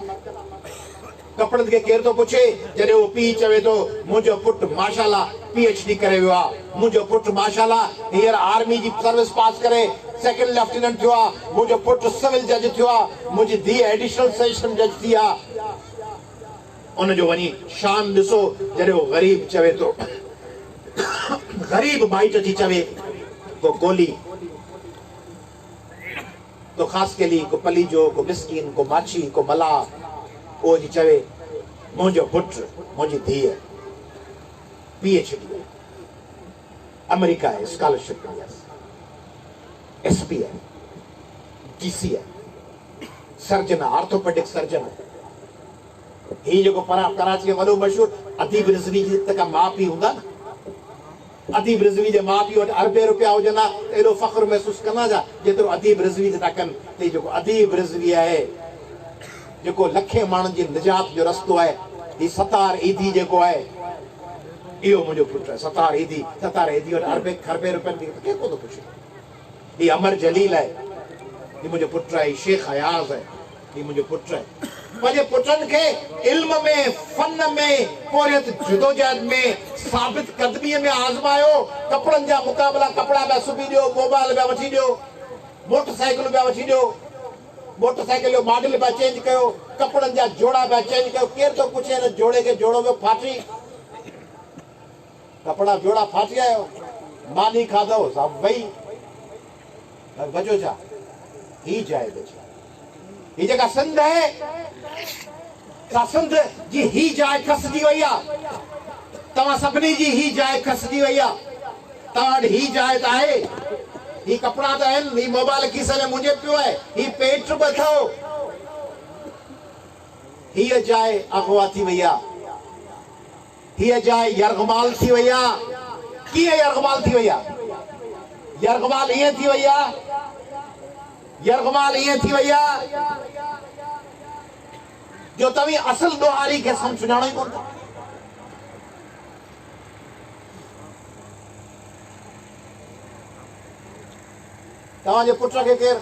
कपिड़नि खे केरु थो पुछे जॾहिं उहो पीउ चवे थो मुंहिंजो पुटु माशाल्लाह PhD करे वियो आहे मुंहिंजो पुटु माशाल्लाह हींअर आर्मी जी सर्विस पास करे 2nd लेफ्टिनेंट थियो आहे मुंहिंजो पुटु सिविल जज थियो आहे मुंहिंजी धीउ एडिशनल सेशन जज थी आहे उनजो वञी शान ॾिसो जॾहिं उहो ग़रीब चवे थो ग़रीब माइट थी चवे को गोली को ख़ासकेली को पलीजो को मिस्किन को माछी को मला उहो जी चवे मुंहिंजो पुटु मुंहिंजी धीउ PhD अमेरिका आहे स्कॉलरशिप SP आहे DC आहे सर्जन आहे ऑर्थोपेडिक सर्जन आहे हीउ जेको कराची जो वॾो मशहूरु अदीब रिज़वी जी तक माउ पीउ हूंदा न अदीब रिज़वी जे माउ पीउ वटि अरबे रुपया हुजनि हा त एॾो फ़ख्रु महसूसु कंदा छा जेतिरो अदीब रिज़वी ते था कनि। त जेको अदीब रिज़वी आहे जेको लखे माण्हुनि जी निजात जो रस्तो आहे, हीउ सतार ईदी जेको आहे इहो मुंहिंजो पुटु आहे। सतार ईदी वटि अरबे खरबे रुपयनि खे केरु कोन थो पुछे। हीउ अमर जलील आहे, हीउ मुंहिंजो पुटु आहे। हीउ शेख हयाज़ आहे, हीउ मुंहिंजो पुटु आहे। पंहिंजे पुटनि खे इल्म में, फन में, पोरियत जदोजहद में, साबित क़दमीअ में आज़मायो। कपिड़नि जा मुक़ाबला, कपिड़ा पिया सुबी ॾियो, मोबाइल पिया वठी ॾियो, मोटरसाइकिल पिया वठी ॾियो, मोटरसाइकिल जो मॉडल पिया चेंज कयो, कपिड़नि जा जोड़ा पिया चेंज कयो। केरु थो पुछे हिन जोड़े खे जोड़ो पियो फाटी, कपिड़ा जोड़ा फाटी आयो, मानी खाधो सभु वई बचो छा? ही जाइ बची। ही जेका सिंध आहे, सिंध जी ही जाइ खसजी वई आहे। तव्हां सभिनी जी ही जाइ खसजी वई आहे। तव्हां वटि ही जाइ त आहे, ही कपिड़ा त आहिनि, ही मोबाइल खीस में मुंहिंजे पियो आहे, ही पेट बि अथव। हीअ जाइ अगवा थी वई आहे, हीअ जाइ यरगमाल थी वई आहे। कीअं यरगमाल थी वई आहे? यरगमाल ईअं थी वई आहे, यरगमाल ईअं थी वई आहे जो तव्हीं असल ॾोहारी खे सुञाणो ई कोन था। तव्हांजे पुट खे केरु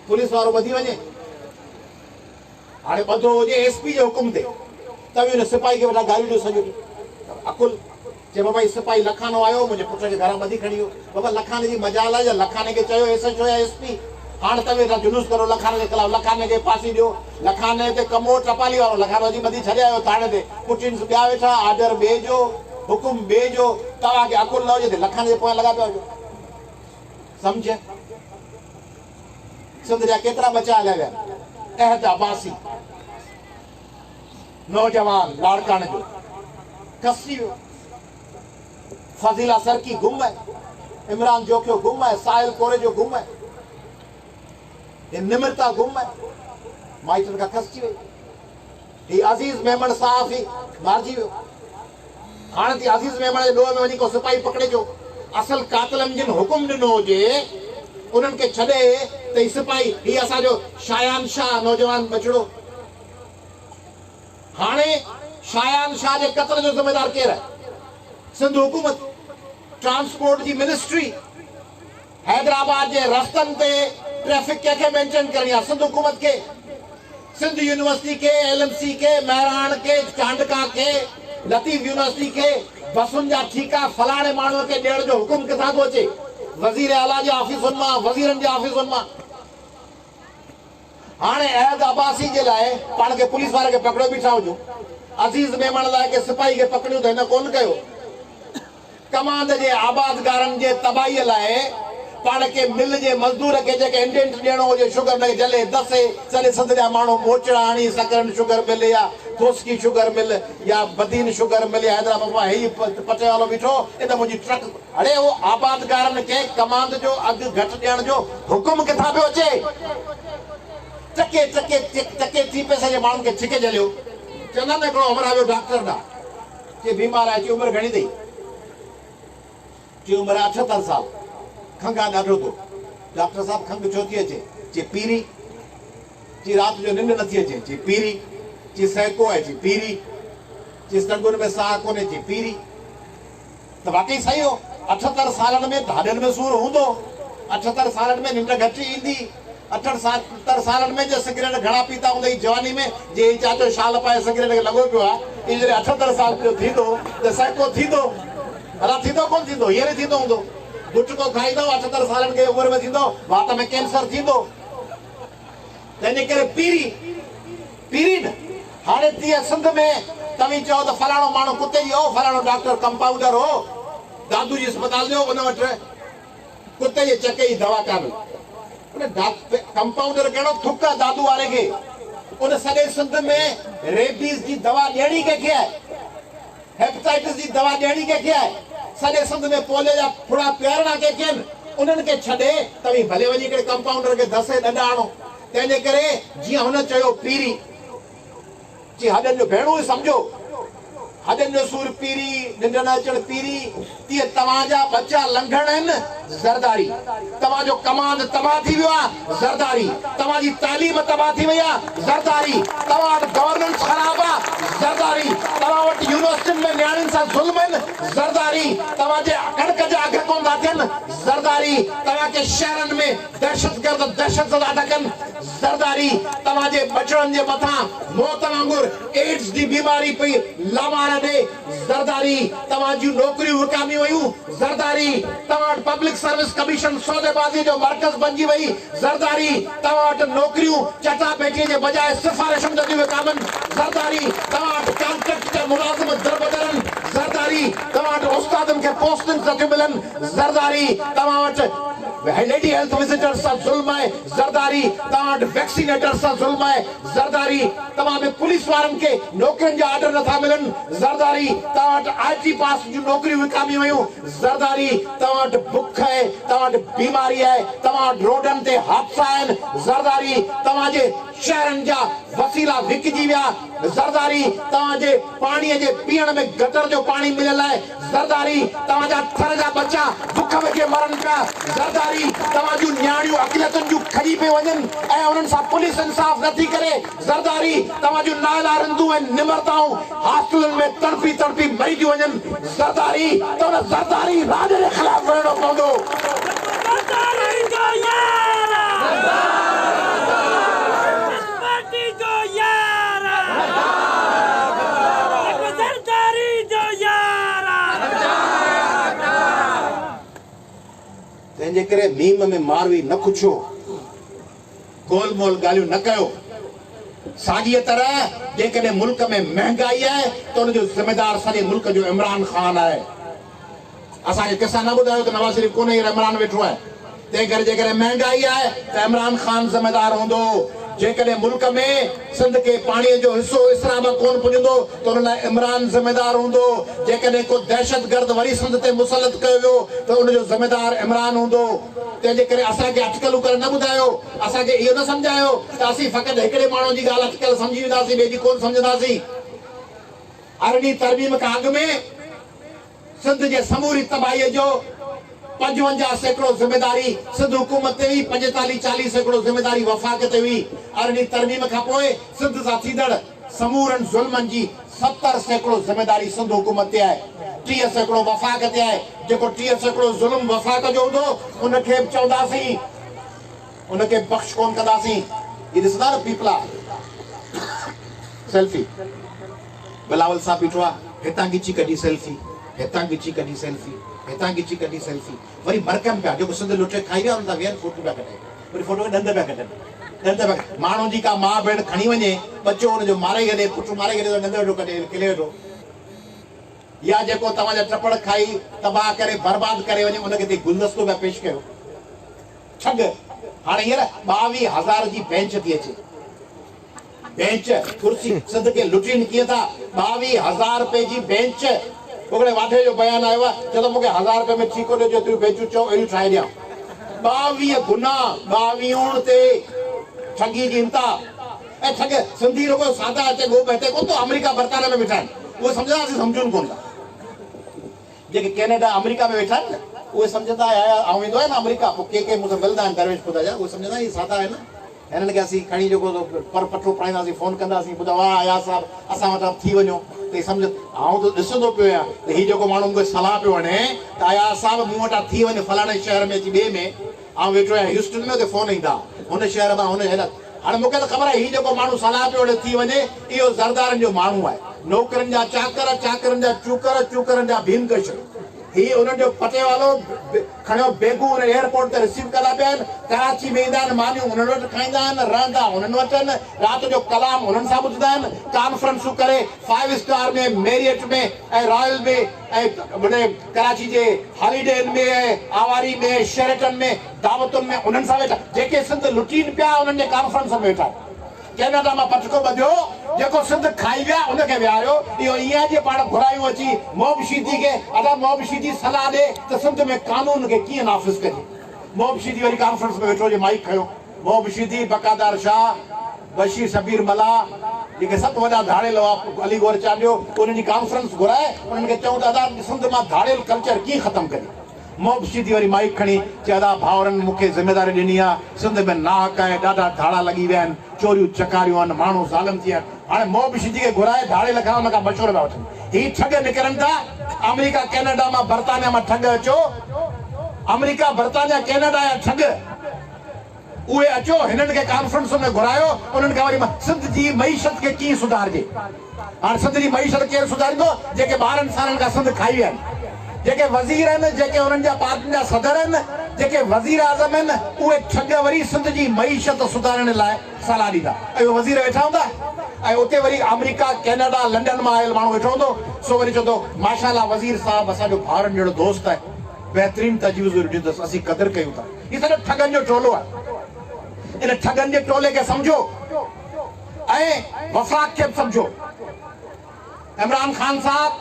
पुलिस वारो ॿधी वञे, हाणे ॿधो हुजे एसपी जे हुकुम ते, तव्हीं हुन सिपाही खे वेठा गारियूं ॾियो सॼो ॾींहुं। अकुल चए बाबा ही सिपाही लखानो आयो, मुंहिंजे पुट खे घरां ॿधी खणी वियो। बाबा लखाने जी मजाल आहे, लखाने खे चयो एसएचओ या एसपी, हाणे तव्हीं वेठा जुलूस करो लखाने जे ख़िलाफ़, लखाने खे फांसी ॾियो। लखाने ते कमो टपाली वारो लखानो जी ॿधी छॾे आयो थाणे ते, पुटिन ॿिया वेठा, आर्डर ॿिए जो, हुकुम ॿिए जो। तव्हांखे अकुल न हुजे त लखाने जे पोयां लॻा पिया हुजो। सम्झ, सिंध जा केतिरा बचा हलिया विया। अहद अब्बासी नौजवान लाड़काणे जो खसी वियो। फज़ीला सरकी गुम है, इमरान जोखियो गुम है, साहिल कोरे जो गुम है, निमरता गुम है, माइटनि खां खसजी वई। ही अज़ीज़ मेमण साहब ही मारिजी वियो। हाणे थी अज़ीज़ मेमण जे ॾोह में वञी को सिपाही पकड़े जो, असल कातिलनि जिन हुकुम ॾिनो हुजे उन्हनि खे छॾे त ही सिपाही, ही असांजो शायान शाह नौजवान बचड़ो। हाणे शायान शाह जे क़त्ल जो ज़िम्मेदार केरु आहे? सिंध हुकूमत, ट्रांसपोर्ट जी मिनिस्ट्री। हैदराबाद जे रस्तनि ते ट्रैफिक कंहिंखे मेंटेन करणी आहे? सिंध हुकूमत खे। सिंध यूनिवर्सिटी के, एलएमसी के, महराण के, चांडका के, लतीफ यूनिवर्सिटी के बसुनि जा ठीका फलाणे माण्हूअ खे ॾियण जो हुकुम किथां थो अचे? वज़ीर आला जे ऑफिसुनि मां, वज़ीरनि जे ऑफिसुनि मां। हाणे अहद अब्बासी जे लाइ पाण खे पुलिस वारे खे पकड़ियो बीठा हुजूं, अज़ीज़ मेमण लाइ के सिपाही खे पकड़ियो त हिन कोन कयो। कमांड जे आबादगारनि जे तबाहीअ लाइ पाण खे मिल जे मज़दूर खे जेके इंडेंट ॾियणो हुजे, शुगर न जले दसे सॼे सिंध जा माण्हू मोचड़ा हणी सकनि, शुगर मिल या थोसकी शुगर मिल या बदीन शुगर मिल, हैदराबाद मां ही पटे वालो बीठो इन मुंहिंजी ट्रक। अड़े उहो आबादगारनि खे कमांड जो अघु घटि ॾियण जो हुकुम किथां पियो अचे? टके टके टके टी पैसे जे माण्हुनि खे छिके जलियो। चवंदा न हिकिड़ो अमर आयो डॉक्टर ॾांहुं, चए बीमार आहे, चई उमिरि घणी अथई? चई उमिरि 78 साल। खंघ आहे ॾाढो थो। डॉक्टर साहब खंघ छो थी अचे? चई पीरी। चई राति जो निंड नथी अचे? चई पीरी। चई सहिको आहे? चई पीरी। चई टंगुनि में साह कोन्हे? चई पीरी। त वाकई सही हो, 78 सालनि में ढाॾनि में सूर हूंदो, 78 सालनि में निंड घटि ईंदी, 78 सालनि में जो सिगरेट घणा पीता हूंदई जवानी में, जे चाचो शाल पाए सिगरेट खे लॻो पियो आहे, इन 78 साल जो थींदो त सहिको थींदो? भला थींदो कोन थींदो? हींअर थींदो हूंदो। गुटको खाईंदो 78 सालनि खे उमिरि में थींदो, वात में कैंसर थींदो। तंहिंजे करे पीरी पीरी न। हाणे तीअं सिंध में तव्हीं चओ त फलाणो माण्हू कुते जी हो, फलाणो डॉक्टर कंपाउंडर हो, दादू जी अस्पताल जो उन वटि कुते जे चके जी दवा कान। कंपाउंडर कहिड़ो थुक आहे दादू वारे खे? उन सॼे सिंध में रेबीज़ जी दवा ॾियणी कंहिंखे आहे? हेपेटाइटिस जी दवा ॾियणी कंहिंखे आहे? सॼे सिंध में पोलियो जा फुड़ा पीआरणा कंहिंखे आहिनि? उन्हनि खे छॾे तव्हीं भले वञी करे कंपाउंडर खे धसे ॾंड आणो। तंहिंजे करे जीअं हुन चयो पीरी, चई हॾनि जो भेणो ई सम्झो, हदन जो सूर पीरी निंडन अचण पीरी तीअं तव्हांजा बच्चा लंघण आहिनि ज़रदारी, तव्हांजो कमांड तबाह थी वियो आहे ज़रदारी, तव्हांजी तालीम तबाह थी वई आहे ज़रदारी, तव्हां वटि गवर्नेंस ख़राब आहे ज़रदारी, तव्हां वटि यूनिवर्सिटियुनि में नियाणियुनि सां ज़ुल्म आहिनि ज़रदारी, तव्हांजे कणक जा अघ कोन था थियनि ज़रदारी, तव्हांखे शहरनि में दहशतगर्द दहशत था कनि ज़रदारी, तव्हांजे बचड़नि जे मथां मौत वांगुरु एड्स जी बीमारी पई लामार ॾे ज़रदारी, तव्हांजूं नौकरियूं विकामी वयूं ज़रदारी, तव्हां वटि पब्लिक सर्विस कमीशन सौदेबाज़ी जो मर्कज़ बणिजी वई ज़रदारी, तव्हां वटि नौकरियूं चटाभेटीअ जे बजाए सिफारिशुनि जो थियूं विकामनि ज़रदारी, तव्हां वटि कॉन्ट्रैक्ट जा मुलाज़िम दरबदरनि ज़रदारी, तव्हां वटि उस्तादनि खे पोस्टिंग नथियूं मिलनि ज़रदारी, तव्हां वटि लेडी हेल्थ विजिटर्स सां ज़ुल्म आहे ज़रदारी, तव्हां वटि वैक्सीनेटर्स सां ज़ुल्म आहे ज़रदारी, तव्हां में पुलिस वारनि खे नौकरियुनि जा ऑर्डर नथा मिलनि ज़रदारी, तव्हां वटि IT पास जूं नौकरियूं विकामी वयूं ज़रदारी, तव्हां वटि बुख आहे, तव्हां वटि बीमारी आहे, तव्हां वटि रोडनि ते हादसा आहिनि ज़रदारी, तव्हांजे शहरनि जा वसीला विकिजी विया ज़रदारी, तव्हांजे पाणीअ जे पीअण में गटर जो पाणी मिलियल आहे ज़रदारी, तव्हांजा थर जा बच्चा बुख वेठे मरनि पिया ज़रदारी, तव्हांजूं नियाणियूं अक़लियतुनि जूं खजी पे वञनि ऐं उन्हनि सां पुलिस इंसाफ़ नथी करे ज़रदारी, तव्हांजूं नाला रिंदूं ऐं निमरताऊं हॉस्टलनि में तड़पी तड़पी मरी थियूं वञनि ज़रदारी, त उन ज़रदारी राज जे ख़िलाफ़ विढ़णो पवंदो। तंहिंजे करे मीम में मारवी न खुछो, गोल मोल ॻाल्हियूं न कयो। साॻीअ तरह जेकॾहिं मुल्क में महंगाई आहे त उनजो ज़िम्मेदार सॼे मुल्क जो इमरान ख़ान आहे। असांखे कंहिंसां न ॿुधायो त नवाज़ शरीफ़ कोन्हे, इमरान वेठो आहे। तंहिं करे जेकॾहिं महंगाई आहे त इमरान ख़ान ज़िम्मेदार हूंदो। जेकॾहिं मुल्क में सिंध खे पाणीअ जो हिसो इसरा में कोन पुॼंदो त उन लाइ इमरान ज़िम्मेदार हूंदो। जेकॾहिं को दहशतगर्द वरी सिंध ते मुसलत कयो वियो त उनजो ज़िम्मेदार इमरान हूंदो। तंहिंजे करे असांखे अटकलूं करे न ॿुधायो, असांखे इहो न सम्झायो त असीं फ़क़ति हिकिड़े माण्हू जी ॻाल्हि अटकल सम्झी वेंदासीं, ॿिए जी कोन सम्झंदासीं। अरड़ी तरमीम खां अॻु में सिंध जे समूरी तबाहीअ जो 55% ज़िम्मेदारी सिंध हुकूमत ते हुई, 45-40% ज़िम्मेदारी वफ़ाक़ ते हुई। अरड़ी तरमीम खां पोइ सिंध सां थींदड़ समूरनि ज़ुल्मनि जी 70% ज़िम्मेदारी सिंध हुकूमत ते आहे, 30% वफ़ाक़ ते आहे। जेको 30% ज़ुल्म वफ़ाक़ जो हूंदो उनखे बि चवंदासीं, उनखे बख़्श कोन कंदासीं। ही ॾिसंदा न पीपला सेल्फी, बिलावल साहब बीठो आहे, हितां खिची कढी सेल्फी, हितां खिची कढी सेल्फी, हितां खिची कढी सेल्फी, वरी मरकम पिया जेको सिंध लुटे खाई विया हुन सां वेहनि फोटो पिया कढाइनि, वरी फोटो खे ॾंद पिया कढनि, ॾंद पिया। माण्हू जी का माउ भेण खणी वञे, बच्चो हुनजो मारे छॾे, पुटु मारे छॾे, ॾंद वेठो कढे, किले वेठो। या जेको तव्हांजा टपड़ खाई तबाह करे बर्बाद करे वञे उनखे ते गुलदस्तो पिया पेश कयो। ठग हाणे हींअर 22,000 जी बेंच थी अचे, बेंच कुर्सी सिंध खे लुटीनि कीअं था। 22,000 रुपए जी बेंच। हिकिड़े वाढे जो बयान आयो आहे, चलो मूंखे 1000 रुपए में ठीको ॾियो, जेतिरियूं बेंचूं चओ अहिड़ियूं ठाहे ॾियां। 22 गुनाह 22 ते ठगी जी इंता। ऐं ठग सिंधी रुगो सादा अचे गो हिते कोन थो, अमेरिका बर्तानिया में वेठा आहिनि, उहे सम्झंदासीं सम्झूं कोन था। जेके कैनेडा अमेरिका में वेठा आहिनि न उहे सम्झंदा आया, ऐं वेंदो आहे न अमेरिका, पोइ के मूंखे मिलंदा आहिनि दरवेश ख़ुदा जा, उहे सम्झंदा आहिनि सादा आहिनि, हिननि खे असीं खणी जेको पर पठो पढ़ाईंदासीं, फोन कंदासीं, ॿुधायो वाह आया साहब असां वटां थी वञो, त सम्झ आउं त ॾिसंदो पियो आहियां त हीउ जेको माण्हू मूंखे सलाह पियो वणे त आया साहब मूं वटां थी वञे फलाणे शहर में अची, ॿिए में आउं वेठो आहियां ह्यूस्टन में, उते फोन ईंदा हुन शहर मां हुन हेॾा। हाणे मूंखे त ख़बर आहे हीउ जेको माण्हू सलाह पियो वणे थी वञे, इहो ज़रदारनि जो माण्हू आहे। नौकरनि जा चाकर, चाकरनि जा चूकर, चूकरनि जा भीमकश। ही उन्हनि जो पटे वालो खणियो बेगूं उन एयरपोर्ट ते रिसीव कंदा पिया आहिनि। कराची में ईंदा आहिनि, मानियूं उन्हनि वटि खाईंदा आहिनि, रहंदा उन्हनि वटि आहिनि, राति जो कलाम उन्हनि सां ॿुधंदा आहिनि, कॉन्फ्रेंसूं करे 5 स्टार में, मेरियट में ऐं रॉयल में ऐं कराची जे हॉलीडे में ऐं आवारी में, शेरेटन में, दावतुनि में उन्हनि सां वेठा। जेके सिंध लुटीनि पिया उन्हनि जे कॉन्फ्रेंस में वेठा। कैनेडा मां पटको ॿधियो, जेको सिंध खाई विया उनखे विहारियो। इहो ईअं जे पाण घुरायूं अची मोबशीदी खे, अदा मोबशीदी सलाह ॾे त सिंध में कानून खे कीअं नाफ़िज़ कजे। मोबशीदी वरी कॉन्फ्रेंस में वेठो जे माइक खयो, मोबशीदी, बकादार शाह, बशीर शबीर मला, जेके सत वॾा धाड़ेल अली गौर चांडियो उन्हनि जी कॉन्फ्रेंस घुराए उन्हनि खे चऊं दादा सिंध मां धाड़ेल कल्चर कीअं ख़तमु कजे। मोबशी थी वरी माइक खणी चया भाउरनि मूंखे ज़िम्मेदारी ॾिनी आहे, सिंध में नाहक आहे, ॾाढा धाड़ा लॻी विया आहिनि, चोरियूं चकारियूं आहिनि, माण्हू ज़ालिम थी विया आहिनि। हाणे मोबशी जी खे घुराए धाड़ेल खां उन खां मशवरो पिया वठनि। ही ठग निकिरनि था अमेरिका कैनेडा मां बर्तानिया मां ठग अचो, अमेरिका बर्तानिया कैनेडा जा ठग उहे अचो हिननि खे कॉन्फ्रेंस में घुरायो उन्हनि खां वरी सिंध जी मईशत खे कीअं सुधारिजे। हाणे सिंध जी मईशत केरु सुधारींदो? जेके 12 सालनि खां सिंध खाई विया आहिनि, जेके वज़ीर आहिनि, जेके उन्हनि जा पार्टियुनि जा सदर आहिनि, जेके वज़ीर आज़म आहिनि, उहे ठग वरी सिंध जी मईशत सुधारण लाइ सलाह ॾींदा। ऐं वज़ीर वेठा हूंदा ऐं उते वरी अमेरिका कैनेडा लंडन मां आयल माण्हू वेठो हूंदो। सो वरी चवंदो माशाअल्लाह वज़ीर साहब असांजो भाउरनि जहिड़ो दोस्त आहे, बहितरीन तजवीज़ ॾींदुसि, असीं क़दुरु कयूं था। हीउ सॼो ठगनि जो टोलो आहे। इन ठगनि जे टोले खे सम्झो ऐं वफ़ाक़ खे बि सम्झो। इमरान खान साहब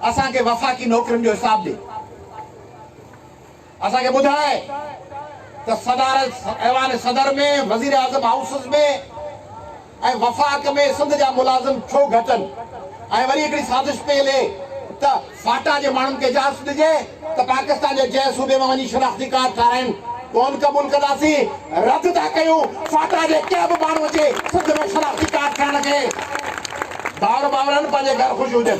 असांखे वफ़ाक़ी नौकरियुनि जो हिसाब ॾे, असांखे ॿुधाए त सदारत ऐवान सदर में, वज़ीर आज़म हाउसिस में ऐं वफ़ाक़ में सिंध जा मुलाज़िम छो घटनि। ऐं वरी हिकिड़ी साज़िश पे हले त फाटा जे माण्हुनि खे इजाज़त ॾिजे त पाकिस्तान जे जंहिं सूबे मां वञी शनाख़्ती कार्ड ठाराइनि, कोन क़बूल कंदासीं, रद्द था कयूं। फाटा जे कंहिं बि माण्हूअ जे सिंध में शनाख़्ती कार्ड ठाहिण खे भाउर भाउरनि पंहिंजे घर ख़ुशि हुजनि।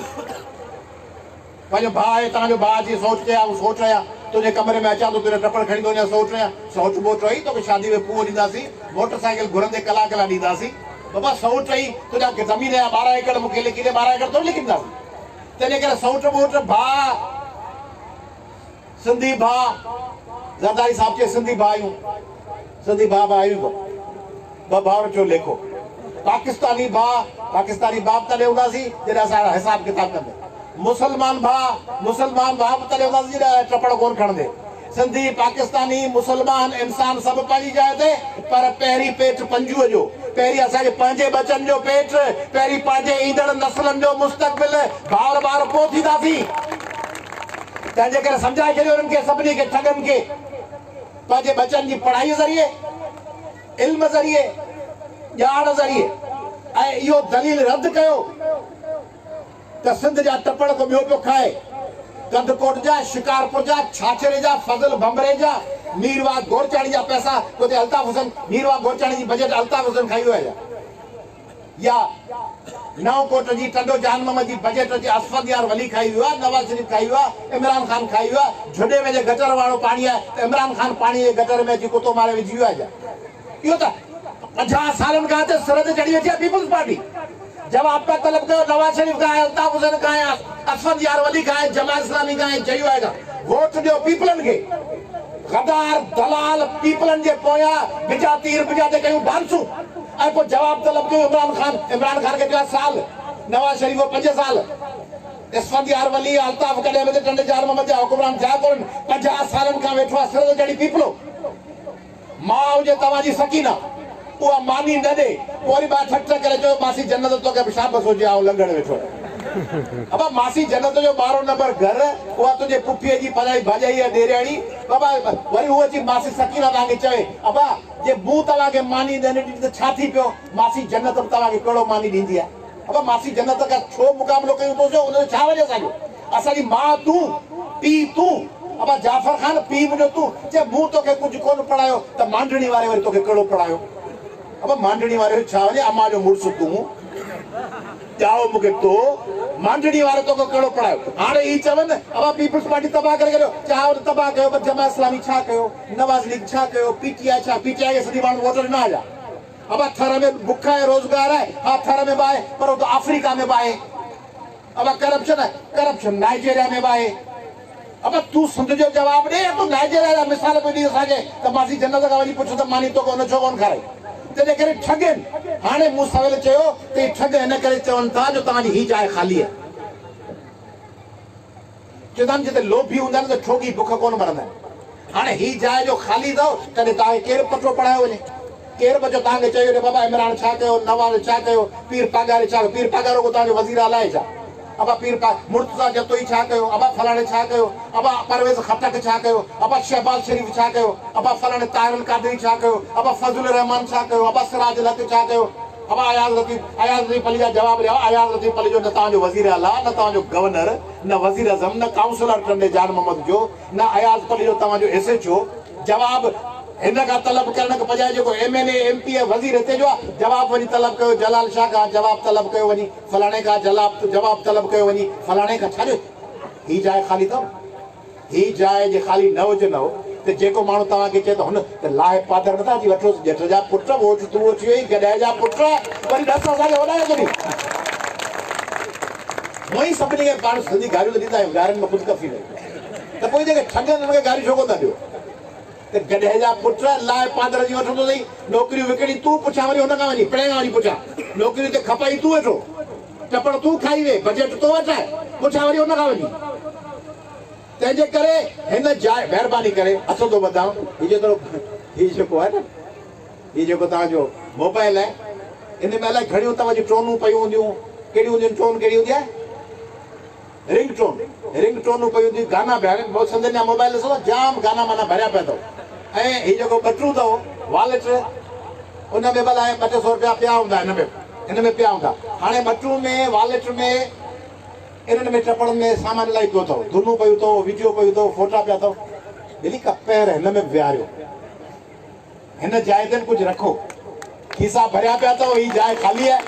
पंहिंजो भाउ आहे, तव्हांजो भाउ जी सोच कया, सोच रहिया तुंहिंजे कमरे में अचां तो तुंहिंजा टपड़ खणी थो वञा, सोच रहिया सोच वोट रही तोखे शादी में पुओ ॾींदासीं, मोटरसाइकिल घुरंदे कलाक लाइ ॾींदासीं। बाबा सोच रही तुंहिंजा ज़मीन जा 12 एकड़ मूंखे लिखी ॾे, 12 एकड़ थोरी लिखी ॾींदासीं। तंहिंजे करे सोच वोट भाउ, सिंधी भाउ, ज़रदारी साहिब चए सिंधी भाउ आहियूं, सिंधी भाउ आहियूं, ॿ भाउर चो लेखो। पाकिस्तानी भाउ तॾहिं हूंदासीं जॾहिं असां हिसाब किताब कंदे। मुसलमान भाउ तॾहिं हूंदासीं जॾहिं टपड़ कोन खणंदे। सिंधी, पाकिस्तानी, मुसलमान इंसान सभु पंहिंजी जाइ ते, पर पहिरीं पेट पंजूअ जो, पहिरीं असांजे पंहिंजे बचनि जो पेट, पहिरीं पंहिंजे ईंदड़ नस्लनि जो मुस्तक़बिल, भाउर पोइ थींदासीं। तंहिंजे करे सम्झाए छॾियो उन्हनि खे, सभिनी खे ठगनि खे, पंहिंजे बचनि जी पढ़ाई ज़रिए, इल्म ज़रिए, ॼाण ज़रिए, ऐं इहो दलील रद्द कयो त सिंध जा टपड़ को ॿियो पियो खाए, गंदकोट जा, शिकारपुर जा, छाछरे जा, फज़ल भंबरे जा, मीरवा गोरचाणी जा पैसा उते अल्ताफ हुसैन, मीरवा गोरचाणी जी बजट अल्ताफ हुसैन खाई वियो आहे, या नवकोट जी टंडो जहानम जी बजट जी असफद यार वली खाई वियो आहे, नवाज़ शरीफ खाई वियो आहे, इमरान खान खाई वियो आहे। झुॾे में जे गटर वारो पाणी आहे त इमरान खान पाणी जे गटर में अची कुतो मारे विझी वियो आहे। इहो त 50 सालनि खां ते सिर ते चढ़ी वेठी आहे पीपल्स पार्टी। जवाब पे तलब कयो नवाज शरीफ का है, अल्ताफ हुसैन का है, असफद यार वली का है, जमात इस्लामी का है, चयो आएगा वोट ॾियो पीपलन खे। गदार दलाल पीपलन जे पोयां बिजा तीर बिजा ते कयूं डांसूं ऐं पोइ जवाब तलब कयो इमरान खान खे 10 साल, नवाज शरीफ 5 साल, असफद यार वली, अल्ताफ कॾहिं बि टंडे चार मोहम्मद जा हुकुमरान थिया कोन, 50 सालनि खां वेठो आहे सिर ते चढ़ी पीपलो। मां हुजे तव्हांजी सकीना, उहा मानी न ॾे, वरी ॿा ठक करे चयो मासी जन्नत तोखे शाबस हुजे ऐं लंघण वेठो। बाबा मासी जन्नत जो 12 नंबर घर, उहा तुंहिंजे पुफीअ जी भॼाई भाॼाई आहे ॾेराणी। बाबा वरी उहा अची मासी सकीना तव्हांखे चवे अबा जे मूं तव्हांखे मानी न ॾिनी त छा थी पियो, मासी जन्नत तव्हांखे कहिड़ो मानी ॾींदी आहे। अबा मासी जन्नत खां छो मुक़ाबिलो कयूं थो, उनजो छा वजह असांजो, असांजी माउ तूं, पीउ तूं। अबा जाफ़र खान पीउ मुंहिंजो तूं, जे मूं तोखे कुझु कोन पढ़ायो त मांडणी वारे वरी तोखे कहिड़ो पढ़ायो। अब मांडणी वारे छा वञे, अम्मा जो मुड़ुस तूं, ॼाओ मूंखे तो, मांडणी वारे तोखे कहिड़ो पढ़ायो। हाणे ही चवनि अब पीपल्स पार्टी तबाह करे छॾियो, चाहे तबाह कयो, पर जमात इस्लामी छा कयो, नवाज़ लीग छा कयो, पीटीआई छा, पीटीआई खे सॼी माण्हू वोट ॾिना हुआ। अब थर में बुख आहे, रोज़गार आहे, हा थर में बि आहे, पर उहो अफ्रीका में बि आहे। अब करप्शन आहे, करप्शन नाइजीरिया में बि आहे। अब तूं सिंध जो जवाबु ॾे, तूं नाइजीरिया जा मिसाल पे ॾी असांखे त मासी जन्नत खां वञी पुछ त मानी तोखे हुन छो कोन खाराई। तंहिंजे करे ठगनि। हाणे मूं सवेल चयो त ठग हिन करे चवनि था जो तव्हांजी ही जाइ ख़ाली आहे। चवंदा आहिनि जिते लोभी हूंदा आहिनि त ठोगी बुख कोन मरंदा आहिनि। हाणे ही जाइ जो ख़ाली अथव तॾहिं तव्हांखे केरु पतो पढ़ायो वञे, केरु बचो तव्हांखे चयो रे बाबा इमरान छा कयो, नवाज़ छा कयो, पीर पागारे छा कयो, पीर पागारो को तव्हांजो वज़ीर आला आहे छा, अब पीर मुर्तज़ा जतोई छा कयो, अब फलाणे छा कयो, अब परवेज़ खटक छा कयो, अब शहबाज शरीफ छा कयो, अब फलाणे ताहिर कादरी छा कयो, अब फज़लुर रहमान छा कयो, अब सिराज हक छा कयो। अब अयाज़ लतीफ़ अली जा जवाब लिया। अयाज़ लतीफ़ अली जो न तव्हांजो वज़ीर आला, न तव्हांजो गवर्नर, न वज़ीर आज़म, न काउंसलर टंडे जान मोहम्मद जो, न अयाज़ अली जो तव्हांजो SHO। जवाब हिन खां तलब करण खां बजाए जेको MNA MP वज़ीर हिते जो आहे, जवाब वञी तलब कयो जलाल शाह खां, जवाब तलब कयो वञी फलाणे खां, जवाब तलब कयो वञी फलाणे खां। छाजो ही जाइ ख़ाली अथव? ही जाइ जे ख़ाली न हुजंदव त जेको माण्हू तव्हांखे चए थो हुन त लाहे पादर नथा अची वठोसि, ॼठ जा पुट वोट तूं अची वई, गॾह जा पुट वरी ॾस असांखे वॾायो कॾहिं। हूअं ई सभिनी खे पाण सिंधी गारियूं त ॾींदा आहियूं, गारियुनि में ख़ुदि त पोइ जेके ठगनि हुन खे गारियूं छो कोन था ॾियो? त गॾह जा पुट लाहे पादर जी वठंदो अथई, नौकिरियूं विकिणी तूं पुछां वरी हुन खां वञी पिणे खां वञी पुछां, नौकिरियूं ते खपाई तूं वेठो, चपड़ तूं खाई वे, बजट तो वठाए, पुछां वरी हुन खां वञी। तंहिंजे करे हिन जाइ महिरबानी करे हथ थो वधां, हीउ जेको आहे न, हीउ जेको तव्हांजो मोबाइल आहे, इन में अलाए घणियूं तव्हांजी टोनूं पयूं हूंदियूं, कहिड़ियूं हूंदियूं? टोन कहिड़ी हूंदी आहे? रिंग टोनूं पयूं हूंदियूं, गाना पिया आहिनि। बहुत सिंधियुनि जा मोबाइल ॾिसो जाम गाना माना भरिया पिया अथव। ऐं हीउ जेको बटरू अथव वॉलेट, उन में भला 200 रुपया पिया हूंदा, हिन में पिया हूंदा। हाणे बटरू में, वॉलेट में, इन्हनि में टपड़नि में सामान इलाही पियो अथव, धुनूं पियूं अथव, वीडियो पियूं अथव, फोटा पिया अथव। बिली का पैर हिन में विहारियो, हिन जाइ ते कुझु रखो। खीसा भरिया पिया अथव, हीअ जाइ ख़ाली आहे,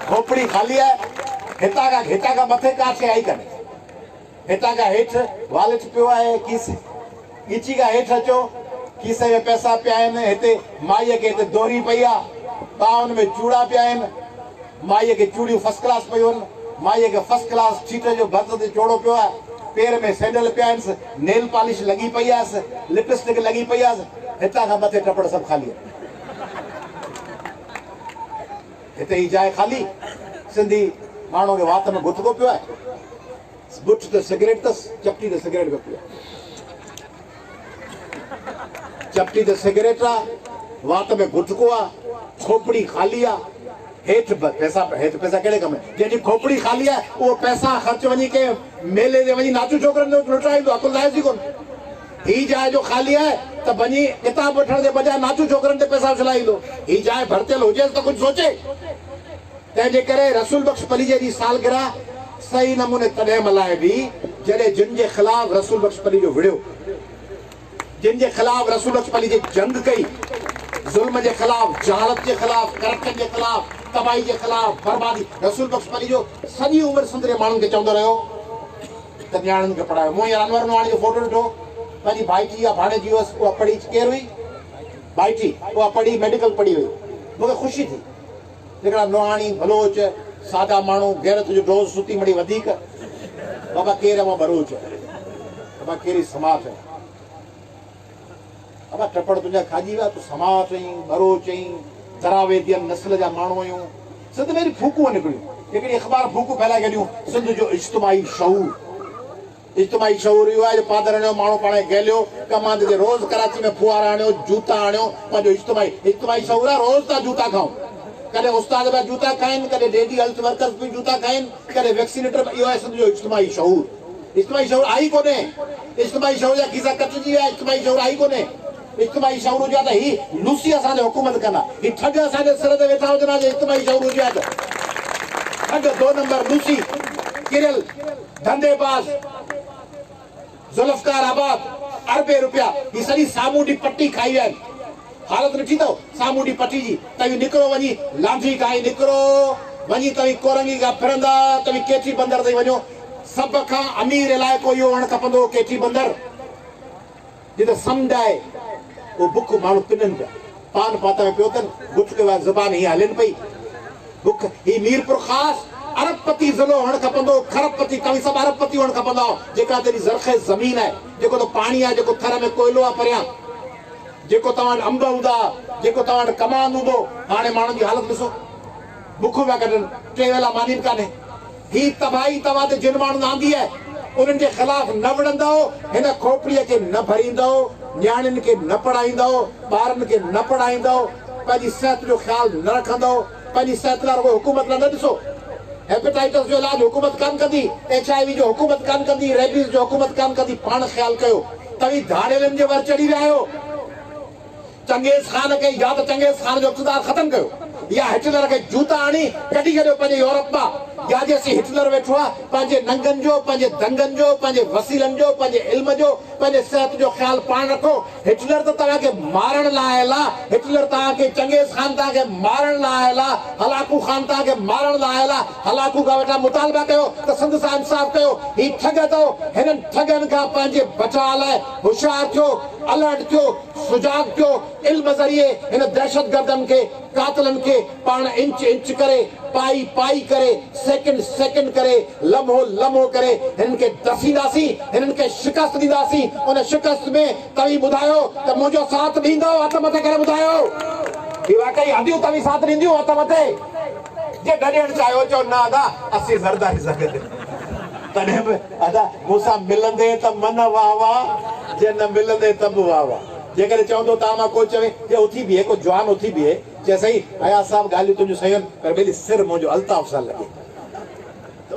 खोपड़ी ख़ाली आहे। हितां खां मथे का शइ आई कान्हे, हितां खां हेठि वॉलेट पियो आहे, ॻिची खां हेठि अचो, खीसे में पैसा पिया आहिनि। हिते माईअ खे हिते दोरी पई आहे, ॿाहुनि में चूड़ा पिया आहिनि, माईअ खे चूड़ियूं फर्स्ट क्लास पियूं आहिनि, माईअ खे फर्स्ट क्लास चीट जो भर्त ते चोड़ो पियो आहे, पेर में सैंडल पिया आहिनि, नेल पॉलिश लॻी पई आहे, लिपस्टिक लॻी पई आहे। हितां खां मथे टपड़ सभु ख़ाली आहे। हिते ही जाइ ख़ाली। सिंधी माण्हू खे वात में गुथको पियो आहे, बुठ ते सिगरेट अथसि, चपटी ते सिगरेट पियो आहे, चपटी ते सिगरेट आहे, वात में गुथको आहे, खोपड़ी ख़ाली आहे। हेठि पैसा कहिड़े कम? जंहिंजी खोपड़ी ख़ाली आहे उहो पैसा ख़र्च वञी के मेले ते वञी नाचू छोकिरनि जो लुटाईंदो, अकुल आहे जी कोन। ही जाइ जो ख़ाली आहे त वञी किताब वठण जे बजाए नाचू छोकिरनि ते पैसा उछलाईंदो। ही जाइ भरतियल हुजे त कुझु सोचे। तंहिंजे करे रसूल बख्श पलीजे जी सालगिरह सही नमूने तॾहिं मल्हाइबी जॾहिं जिन जे ख़िलाफ़ रसूल बख्श पली जो विड़ियो, जिन जे ख़िलाफ़ रसूल बख्श पली जी जंग कई, ज़ुल्म जे ख़िलाफ़, जहालत जे ख़िलाफ़, करप्शन जे ख़िलाफ़, तबाही जे ख़िलाफ़, बर्बादी। रसूल बख्श पली जो सॼी उमिरि सिंध जे माण्हुनि खे चवंदो रहियो त न्याणियुनि खे पढ़ायो। मूं हींअर अनवर नवाणी जो फोटो ॾिठो, पंहिंजी भाइटी या भाणेजी हुअसि, उहा पढ़ी, केरु हुई? भाइटी, उहा पढ़ी मेडिकल पढ़ी हुई। मूंखे ख़ुशी थी, हिकिड़ा नवाणी बलोच सादा माण्हू गैरत जो डोज़ सुती मड़ी वधीक। बाबा केरु आहे? बरोच। बाबा कहिड़ी समाज आहे? बाबा टपड़ तुंहिंजा खाजी विया, तूं समाज चई, बरोच चई, दरावेदियन नस्ल जा माण्हू आहियूं। सिंध में फूकूं निकिरियूं, हिकिड़ी अख़बार फूकूं फैलाए छॾियूं, सिंध जो इज्तिमाही शऊर। इज्तिमाही शऊर इहो आहे जो पादर जो माण्हू पाण गैलियो, कमांद जे रोज़ कराची में फुआरा आणियो, जूता आणियो, पंहिंजो इज्तिमाही शऊर आहे। रोज़ था जूता खाऊं, कॾहिं उस्ताद पिया जूता खाइनि, कॾहिं लेडी हेल्थ वर्कर्स बि जूता खाइनि, कॾहिं वैक्सीनेटर। इहो आहे सिंध जो इज्तिमाही शऊर। इज्तिमाही शऊर आई कोन्हे, इज्तिमाही शऊर जा खीसा कटिजी विया, इज्तिमाही शऊर आई कोन्हे। इज्तिमाही शऊर हुजे त ही लूसी असांजे हुकूमत कंदा, ही ठग असांजे सिर ते वेठा हुजनि हा। इज्तिमाही शऊर हुजे हा त ठग 2 नंबर लूसी, किरियल, धंधेबाज़, ज़ुल्फ़कार आबाद, अरबे रुपया, ही सॼी सामूंडी पट्टी खाई विया आहिनि। हालत ॾिठी अथव सामूंडी पट्टी जी? तव्हीं निकिरो वञी लांठी खां ई निकिरो, वञी तव्हीं कोरंगी खां फिरंदा, तव्हीं केठी बंदर ताईं वञो। सभ खां अमीर इलाइक़ो इहो हुअणु खपंदो केठी बंदर, जिते समुंड आहे। उहो बुख माण्हू पिननि पिया, पान पाता में पियो अथनि, गुठ कयो आहे, ज़ुबान हीअं हलनि पई। बुख ही मीरपुर ख़ासि अरबपति ज़िलो हुअणु खपंदो, खरबपति। तव्हीं सभु अरबपति हुअणु खपंदा, जेका तेरी ज़रख़ेज़ ज़मीन आहे, जेको त पाणी आहे, जेको थर में कोयलो आहे परियां, जेको तव्हां वटि अंब हूंदा, जेको तव्हां वटि कमांद हूंदो। हाणे माण्हुनि जी हालत ॾिसो, बुख पिया कढनि, 3 वेला मानीन कान्हे। ही तबाही तव्हां ते जिन माण्हुनि आंदी आहे, उन्हनि जे ख़िलाफ़ न विढ़ंदव, हिन खोपड़ीअ खे न भरींदव, न्याणियुनि खे न पढ़ाईंदव, ॿारनि खे न पढ़ाईंदव, पंहिंजी सिहत जो ख़्यालु न रखंदव, पंहिंजी सिहत लाइ रुॻो हुकूमत लाइ न ॾिसो। हेपेटाइटिस जो इलाज हुकूमत कान कंदी, HIV जो हुकूमत कान कंदी, रेबीज़ जो हुकूमत कान कंदी। पाण ख़्यालु कयो, तव्हीं धाड़ेलनि जे वर चढ़ी विया आहियो। चंगेज़ ख़ान खे या त चंगेज़ ख़ान जो इक़्तिदार ख़तमु कयो, या हिटलर के जूता आनी कढी छॾियो पंहिंजे यूरोप मां या जेसी हिटलर वेठो आहे पंहिंजे नंगनि जो पंहिंजे दंगनि जो पंहिंजे वसीलनि जो पंहिंजे इल्म जो पंहिंजे सिहत जो ख़्यालु पाण रखो हिटलर त तव्हांखे मारण लाइ आयल आहे हिटलर तव्हांखे चंगेज़ ख़ान तव्हांखे मारण लाइ आयल आहे हलाकू ख़ान तव्हांखे मारण लाइ आयल आहे हलाकू खां वेठा मुतालबा कयो त सिंध सां इंसाफ़ कयो ही ठग अथव हिननि ठगनि खां पंहिंजे बचाव लाइ होशियारु थियो अलर्ट थियो सुजाग थियो इल्म ज़रिए हिन दहशतगर्दनि खे कातिलनि खे पाण इंच इंच करे पाई पाई करे सेकंड सेकंड करे लम्हो लम्हो करे हिननि खे दसींदासीं हिननि खे शिकस्त ॾींदासीं उन शिकस्त में तव्हीं ॿुधायो त मुंहिंजो साथ ॾींदो हथ मथे करे ॿुधायो ही वाकई हदियूं तव्हीं साथ ॾींदियूं हथ मथे जे न ॾियणु चाहियो चओ न अदा असीं ज़रदारी सां गॾु तॾहिं बि अदा मूंसां मिलंदे त मन वाह वाह जे न मिलंदे त बि वाह वाह जेकॾहिं चवंदो तव्हां मां कोई चवे जे उथी बीहे को जवान उथी बीहे चए सही अया साहब ॻाल्हियूं तुंहिंजूं सही आहिनि पर ॿेली सिर मुंहिंजो अल्ताफ़ सां लॻे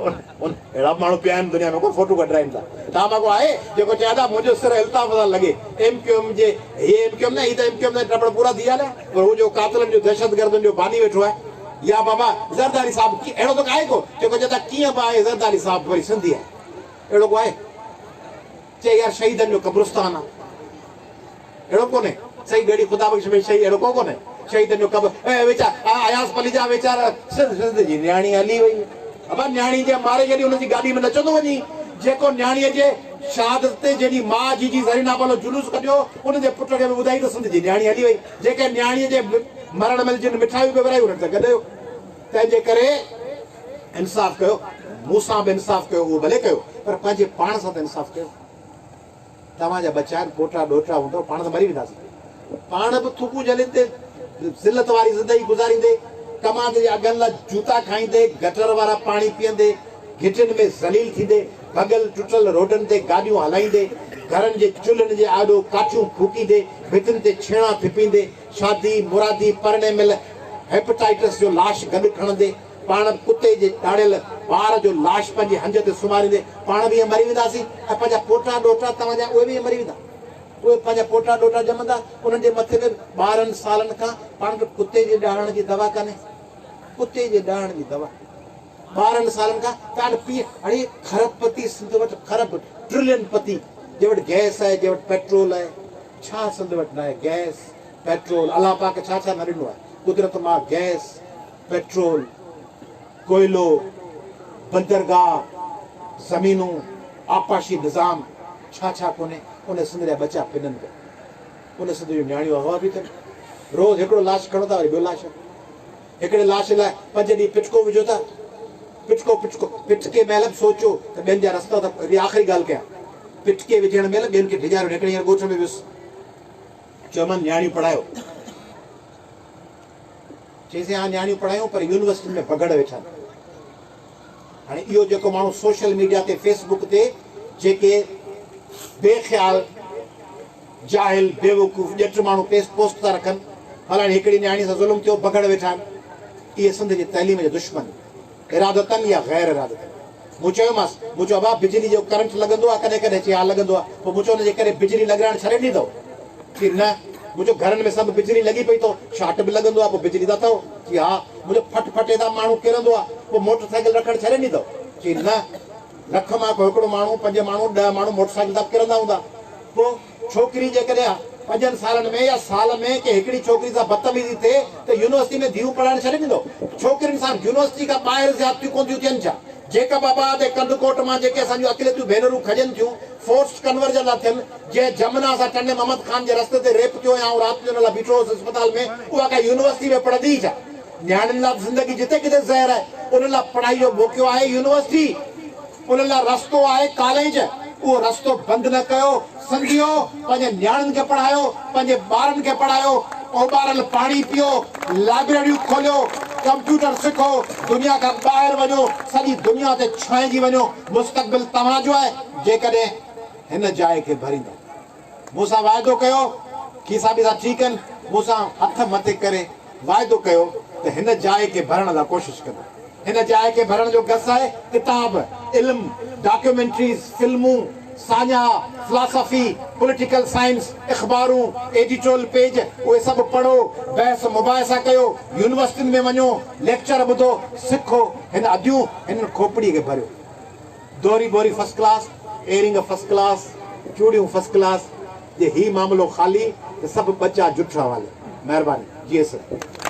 अहिड़ा माण्हू पिया आहिनि दुनिया में को फोटो कढाइनि था तव्हां मां को आहे जेको चए था मुंहिंजो सिर अल्ताफ़ सां लॻे एमक्यूएम जे हे एमक्यूएम न ही त एमक्यूएम न टपड़ पूरा थी विया न पर हू जो कातिलनि जो दहशतगर्दनि जो बानी वेठो आहे या बाबा ज़रदारी साहब अहिड़ो त आहे को जेको चए था कीअं बि आहे ज़रदारी साहब वरी सिंधी आहे अहिड़ो को आहे चए यार शहीदनि जो कब्रिस्तान आहे अहिड़ो कोन्हे सही गड़ी ख़ुदा बख़्श में शहीद अहिड़ो को कोन्हे शहीदनि जो कब्र वीचारा अयास पलीजा वीचारा सिंध जी न्याणी हली वई अब न्याणी जे मारे जॾहिं हुनजी गाॾी में नचंदो वञी जेको न्याणीअ जे शहादत ते जॾहिं माउ जी ज़रीना वारो जुलूस कढियो उनजे पुट खे बि ॿुधाई त सिंध जी न्याणी हली वई जेके न्याणीअ जे मरण महिल जिन मिठाइयूं बि विरायूं उन्हनि सां गॾु तंहिंजे करे इंसाफ़ कयो मूंसां बि इंसाफ़ कयो उहो भले कयो पर पंहिंजे पाण सां त इंसाफ़ कयो तव्हांजा बच्चा आहिनि पोटा ॾोटा हूंदव पाण त मरी वेंदासीं पाण बि थूकूं जलनि ते ज़िलत वारी ज़िंदगी गुज़ारींदे कमांद जे अगनि लाइ जूता खाईंदे गटर वारा पाणी पीअंदे घिटियुनि में ज़लील थींदे भॻल टुटल रोडनि ते गाॾियूं हलाईंदे घरनि जे चुल्हनि जे आॾो काठियूं फूकींदे भितियुनि ते छेणा फिपींदे शादी मुरादी परणे महिल हेपेटाइटिस जो लाश गॾु खणंदे पाण कुते जे ॾाड़ियल ॿार जो लाश पंहिंजे हंज ते सुम्हारींदे पाण बि मरी वेंदासीं ऐं पंहिंजा पोटा ॾोटा तव्हांजा उहे बि मरी वेंदा उहे पंहिंजा पोटा ॾोटा ॼमंदा उन्हनि जे मथे में 12 सालनि खां पाण खे कुते जे ॾाहण जी दवा कान्हे कुते जे ॾाहण जी दवा 12 सालनि खां तव्हां पीउ हाणे खरबपति सिंध वटि खरब ट्रिलियन पति जे वटि गैस आहे जे वटि पेट्रोल आहे छा सिंध वटि न आहे गैस पेट्रोल अलाह पाक छा छा न ॾिनो आहे कुदरत मां गैस पेट्रोल कोयलो बंदरगाह ज़मीनूं आपाशी निज़ाम छा छा कोन्हे उन सिंध जा बचा पिननि पिया उन सिंध जूं न्याणियूं हवा बि अथनि रोज़ हिकिड़ो लाश खणो था वरी ॿियो लाश हिकिड़े लाश लाइ 5 ॾींहं पिचको विझो था पिचको पिचको पिचके महिल बि सोचो त ॿियनि जा रस्ता त वरी आख़िरी ॻाल्हि कयां पिचके विझण महिल ॿियनि खे डिॼारियो हिकिड़े हींअर ॻोठ में वियुसि चयोमांनि न्याणियूं पढ़ायो चईसीं हा न्याणियूं पढ़ायूं पर यूनिवर्सिटी में बगड़ वेठा हाणे इहो जेको माण्हू सोशल मीडिया ते फेसबुक ते जेके बेख़्याल जाहिल बेवकूफ़ ॼट माण्हू पोस्ट था रखनि हालांकि हिकिड़ी न्याणी सां ज़ुल्म थियो बगड़ वेठा आहिनि इहे सिंध जी तइलीम जा दुश्मन इरादतनि या गैर इरादतनि मूं चयोमांसि मूं चयो बाबा बिजली जो करंट लॻंदो आहे कॾहिं कॾहिं चई हा लॻंदो आहे पोइ मूं चयो हुनजे करे बिजली लॻाइण छॾे ॾींदव की न मुंहिंजो घरनि में सभु बिजली लॻी पई अथव शार्ट बि लॻंदो आहे पोइ बिजली त अथव की हा मुंहिंजो फट फटेदा माण्हू किरंदो आहे पोइ मोटरसाइकिल रखणु छॾे ॾींदव की न लख मां को हिकिड़ो माण्हू 5 माण्हू 10 माण्हू मोटरसाइकिल था किरंदा हूंदा पोइ छोकिरी जेकॾहिं 5 सालनि में या साल में के हिकिड़ी छोकिरी सां बदतमीज़ी थिए त यूनिवर्सिटी में धीउ पढ़ाइण छॾे ॾींदो छोकिरियुनि सां यूनिवर्सिटी खां ॿाहिरि ज़्यादतियूं कोन थियूं थियनि छा जेका बाबा ते कंदकोट मां जेके असांजूं अकेलियूं भेनरूं खजनि थियूं फोर्स कन्वर्जन था थियनि जंहिं जमुना सां टंडे मोहम्मद ख़ान जे रस्ते ते रेप थियो या राति जो हुन लाइ बीठो हुउसि अस्पताल में उहा का यूनिवर्सिटी में पढ़ंदी छा न्याणियुनि लाइ ज़िंदगी जिते किथे ज़हर आहे उन लाइ पढ़ाई जो मौक़ो आहे यूनिवर्सिटी उन लाइ रस्तो आहे कॉलेज उहो रस्तो बंदि न कयो सिंधियो पंहिंजे न्याणियुनि खे पढ़ायो पंहिंजे ॿारनि खे पढ़ायो ओॿारल पाणी पियो लाइब्रेरियूं खोलियो कंप्यूटर सिखो दुनिया खां ॿाहिरि वञो सॼी दुनिया ते छांइजी वञो मुस्तक़बिल तव्हांजो आहे जेकॾहिं हिन जाइ खे भरींदा मूंसां वाइदो कयो खीसा बि ठीकु आहिनि मूंसां हथ मथे करे वाइदो कयो त हिन जाइ खे भरण लाइ कोशिशि कंदो हिन जाइ खे भरण जो गस आहे किताब इल्म डॉक्यूमेंट्रीज़ फिल्मूं सान्या फिलासफी पॉलिटिकल साइंस अखबारूं एडिटोरियल पेज उहे सभु पढ़ो बहस मुबाहिसा कयो यूनिवर्सिटियुनि में वञो लेक्चर ॿुधो सिखो हिन अदियूं हिन खोपड़ीअ खे भरियो दोरी बोरी first class earring first class चूड़ियूं फर्स्ट क्लास जे ही मामलो ख़ाली त सभु बचा जुठा वाले महिरबानी जी सर